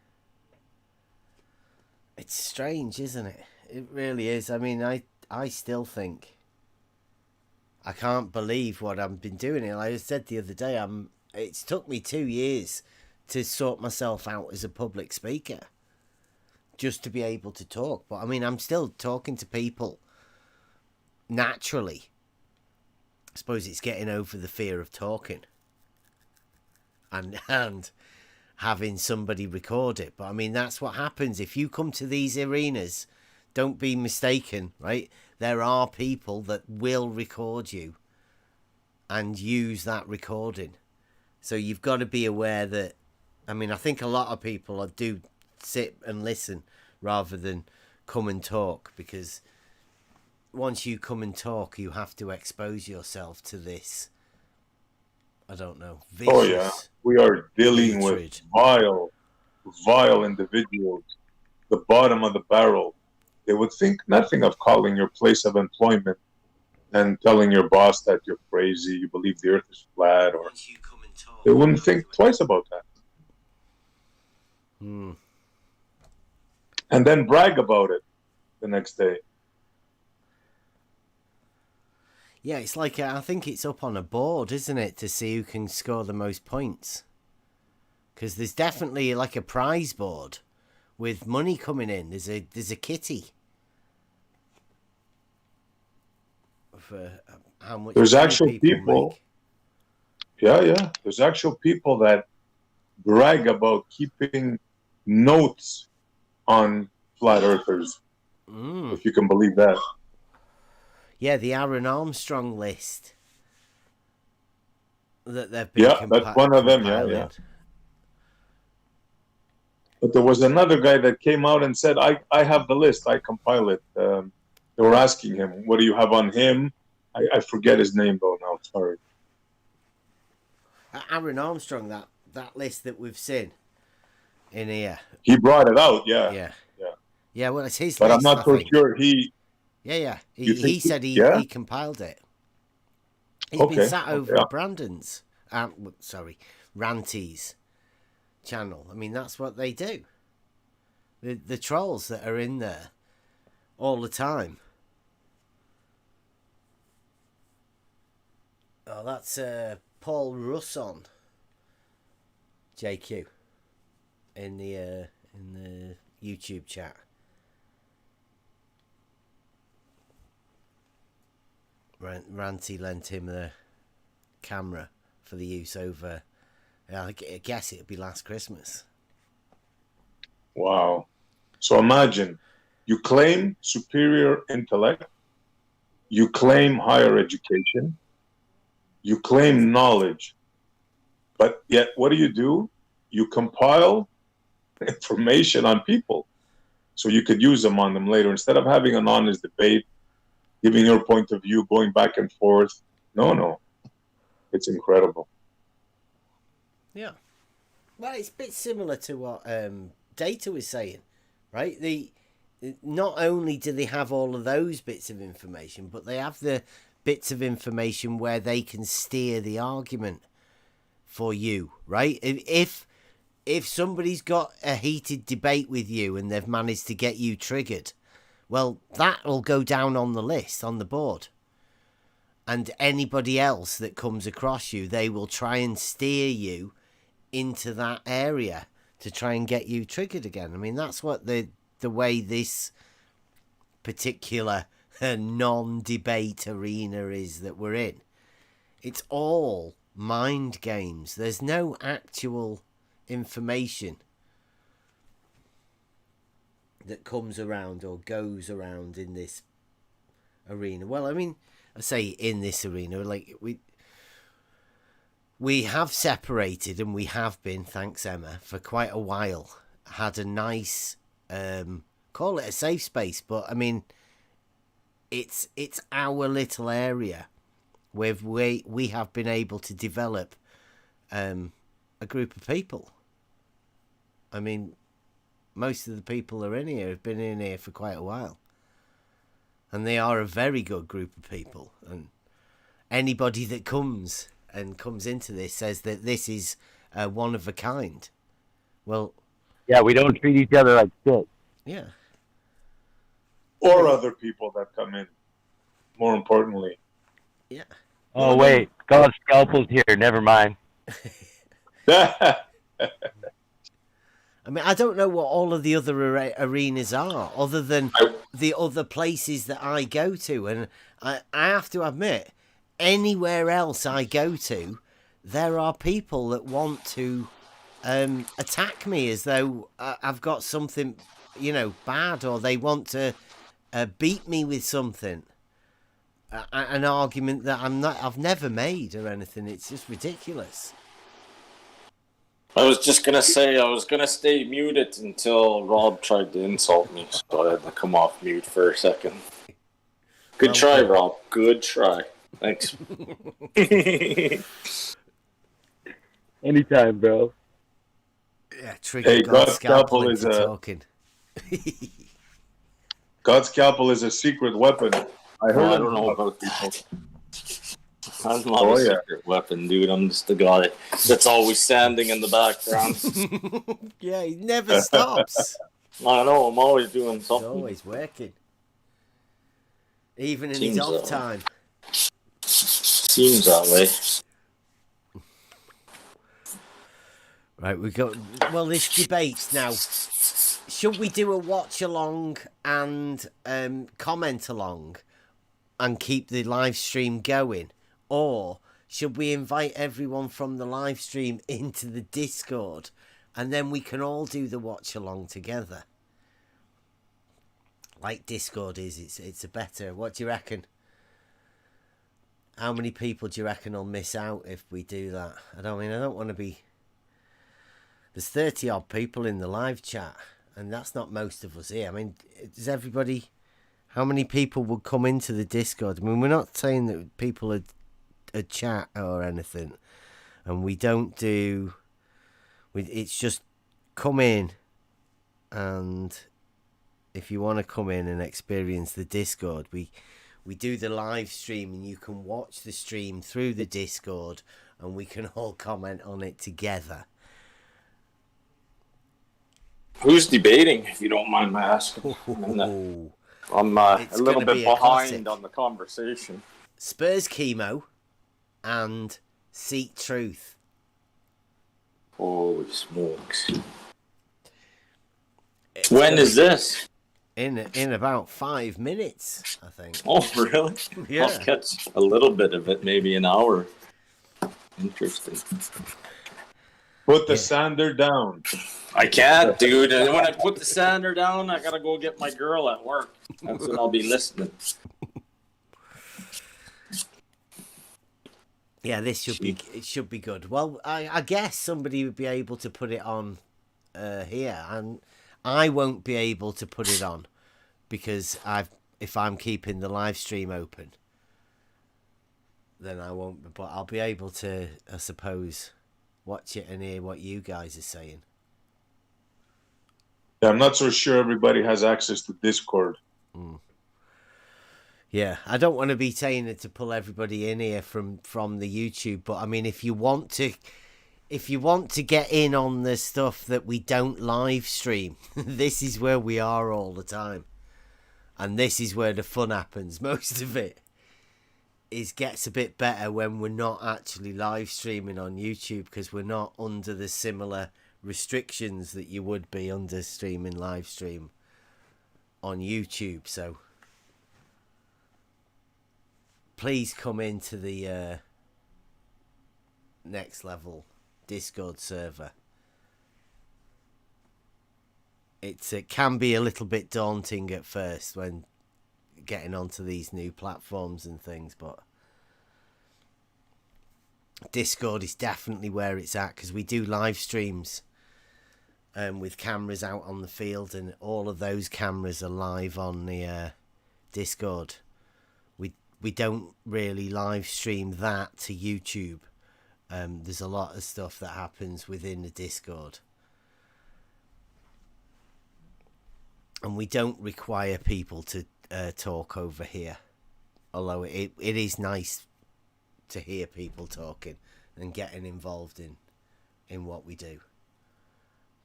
It's strange, isn't it? It really is. I mean, I still think, I can't believe what I've been doing. Like I said the other day, it's took me 2 years to sort myself out as a public speaker, just to be able to talk. But I mean, I'm still talking to people naturally. I suppose it's getting over the fear of talking and having somebody record it. But I mean, that's what happens if you come to these arenas. Don't be mistaken, right? There are people that will record you and use that recording. So you've got to be aware that, I mean, I think a lot of people do sit and listen rather than come and talk, because once you come and talk, you have to expose yourself to this, I don't know, vicious. Oh, yeah. We are dealing hatred. with vile individuals, the bottom of the barrel. They would think nothing of calling your place of employment and telling your boss that you're crazy, you believe the earth is flat, or they wouldn't think twice about that. Mm. And then brag about it the next day. Yeah, it's like, I think it's up on a board, isn't it, to see who can score the most points. Because there's definitely like a prize board with money coming in. There's a kitty for how much. There's money actual people. make. Yeah. There's actual people that brag about keeping notes on flat earthers, if you can believe that. Yeah, the Aaron Armstrong list that they've been that's one of them. Yeah. But there was another guy that came out and said, I have the list, I compile it. They were asking him, what do you have on him? I forget his name though now, sorry. Aaron Armstrong, that list that we've seen in here. He brought it out, yeah. Yeah, well, it's his but list, I'm not so sure he... Yeah. He said he compiled it. He's been sat over at Brandon's, Ranty's channel. I mean, that's what they do. The trolls that are in there all the time. Oh, that's Paul Russon, JQ, in the YouTube chat. Ranty lent him the camera for the use over, I guess it'd be last Christmas. Wow. So imagine, you claim superior intellect, you claim higher education, you claim knowledge, but yet what do? You compile information on people so you could use them on them later. Instead of having an honest debate, giving your point of view, going back and forth. No. It's incredible. Yeah. Well, it's a bit similar to what Data was saying, right? Not only do they have all of those bits of information, but they have the bits of information where they can steer the argument for you, right? If somebody's got a heated debate with you and they've managed to get you triggered, well, that'll go down on the list, on the board. and anybody else that comes across you, they will try and steer you into that area to try and get you triggered again. I mean, that's what the way this particular non-debate arena is that we're in. It's all mind games. There's no actual information that comes around or goes around in this arena. Well, I mean, I say in this arena, like we have separated, and we have been, thanks Emma, for quite a while, had a nice call it a safe space, but I mean it's our little area where we have been able to develop a group of people. I mean, most of the people that are in here have been in here for quite a while, and they are a very good group of people, and anybody that comes into this says that this is one of a kind. Well, yeah, we don't treat each other like shit. Yeah. Or other people that come in, more importantly. Yeah. Oh, wait. God's scalpel's here. Never mind. I mean, I don't know what all of the other arenas are, other than the other places that I go to. And I have to admit, anywhere else I go to, there are people that want to attack me as though I've got something, bad, or they want to beat me with something. An argument that I've never made or anything. It's just ridiculous. I was just going to say, I was going to stay muted until Rob tried to insult me, so I had to come off mute for a second. Good try, Rob. Good try. Thanks. Anytime, bro. Yeah, trigger. Hey, God's scalpel is talking. God's scalpel is a secret weapon. I don't know about people. I'm not a secret weapon, dude. I'm just the guy that's always standing in the background. Yeah, he never stops. I know, I'm always doing something. He's always working. Even in his off time. Seems that way. Right, we got... Well, this debate now. Should we do a watch along and comment along and keep the live stream going? Or should we invite everyone from the live stream into the Discord and then we can all do the watch along together? Like Discord is, it's a better... What do you reckon? How many people do you reckon will miss out if we do that? I don't want to be... There's 30 odd people in the live chat, and that's not most of us here. I mean, does everybody... How many people would come into the Discord? I mean, we're not saying that people are a chat or anything, and we don't do... It's just come in, and if you want to come in and experience the Discord, we do the live stream, and you can watch the stream through the Discord, and we can all comment on it together. Who's debating, if you don't mind my asking? I'm a little bit behind on the conversation. Spurs Chemo and Seek Truth. Holy smokes. When is this? In about 5 minutes, I think. Oh, really? Yeah. I'll catch a little bit of it, maybe an hour. Interesting. Put the sander down. I can't, dude. And when I put the sander down, I gotta go get my girl at work. That's when I'll be listening. Yeah, it should be good. Well, I guess somebody would be able to put it on here, and I won't be able to put it on because if I'm keeping the live stream open, then I won't. But I'll be able to, I suppose, watch it and hear what you guys are saying. Yeah, I'm not so sure everybody has access to Discord. Yeah, I don't want to be saying it to pull everybody in here from the YouTube, but I mean, if you want to get in on the stuff that we don't live stream, this is where we are all the time, and this is where the fun happens. Most of it gets a bit better when we're not actually live streaming on YouTube, because we're not under the similar restrictions that you would be under streaming live stream on YouTube. So please come into the Next Level Discord server. It can be a little bit daunting at first when getting onto these new platforms and things, but Discord is definitely where it's at, because we do live streams with cameras out on the field, and all of those cameras are live on the Discord. We don't really live stream that to YouTube. There's a lot of stuff that happens within the Discord, and we don't require people to talk over here, although it is nice to hear people talking and getting involved in what we do,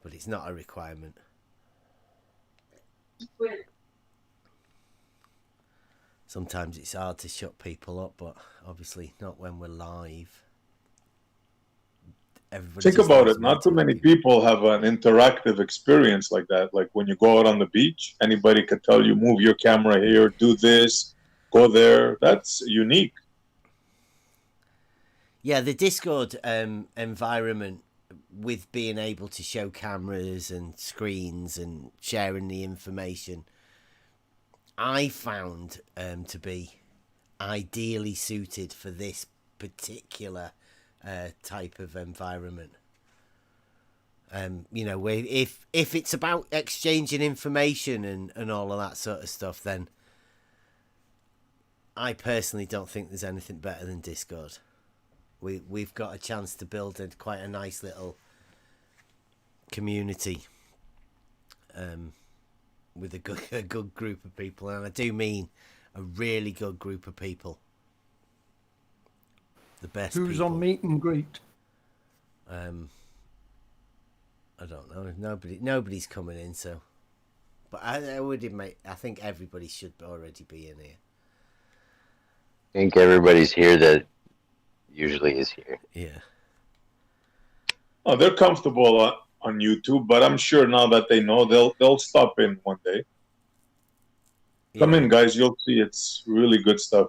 but it's not a requirement. Sometimes it's hard to shut people up, but obviously not when we're live. Think about it. Not too many people have an interactive experience like that. Like when you go out on the beach, anybody could tell you, move your camera here, do this, go there. That's unique. Yeah, the Discord environment, with being able to show cameras and screens and sharing the information, I found to be ideally suited for this particular type of environment. You know, where if it's about exchanging information and all of that sort of stuff, then I personally don't think there's anything better than Discord. We've got a chance to build quite a nice little community with a good group of people, and I do mean a really good group of people. The best. Who's people. on meet and greet? I don't know. Nobody's coming in, so. But I would admit, I think everybody should already be in here. I think everybody's here that usually is here. Yeah. Oh, they're comfortable on YouTube, but I'm sure now that they know, they'll stop in one day. Come in, guys. You'll see it's really good stuff.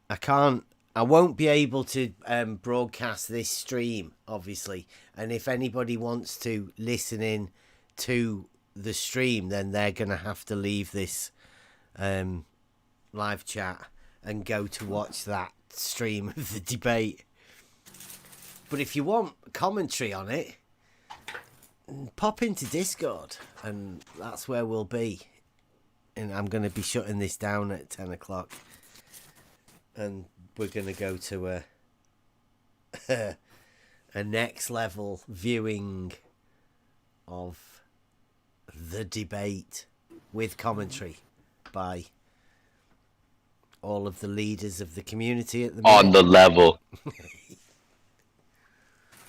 I won't be able to broadcast this stream, obviously. And if anybody wants to listen in to the stream, then they're going to have to leave this live chat and go to watch that stream of the debate. But if you want commentary on it, pop into Discord, and that's where we'll be. And I'm going to be shutting this down at 10 o'clock. And we're going to go to a next level viewing of the debate with commentary by all of the leaders of the community at the moment. On the level.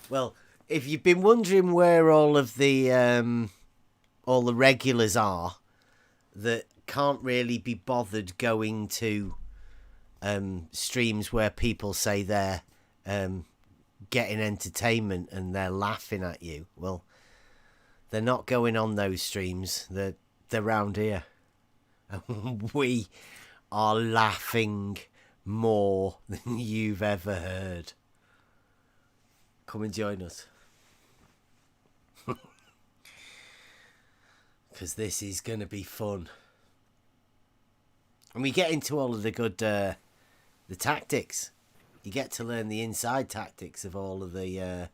Well, if you've been wondering where all the regulars are that can't really be bothered going to streams where people say they're getting entertainment and they're laughing at you, well, they're not going on those streams. They're round here. We are laughing more than you've ever heard. Come and join us. Because this is going to be fun. And we get into all of the good the tactics. You get to learn the inside tactics of all of the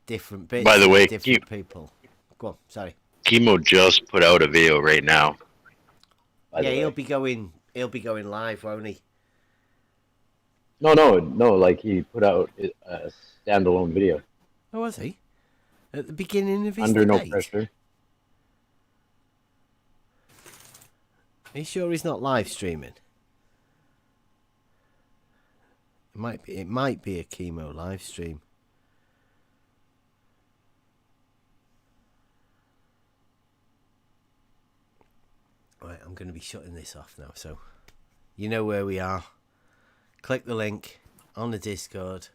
different bits. By the way, different people. Go on, sorry. Chemo just put out a video right now. Yeah, he'll be going live, won't he? No. Like he put out a standalone video. Oh, was he? At the beginning of his Under debate? no pressure. Are you sure he's not live streaming? It might be a chemo live stream. Right, I'm going to be shutting this off now, so You know where we are. Click the link on the Discord.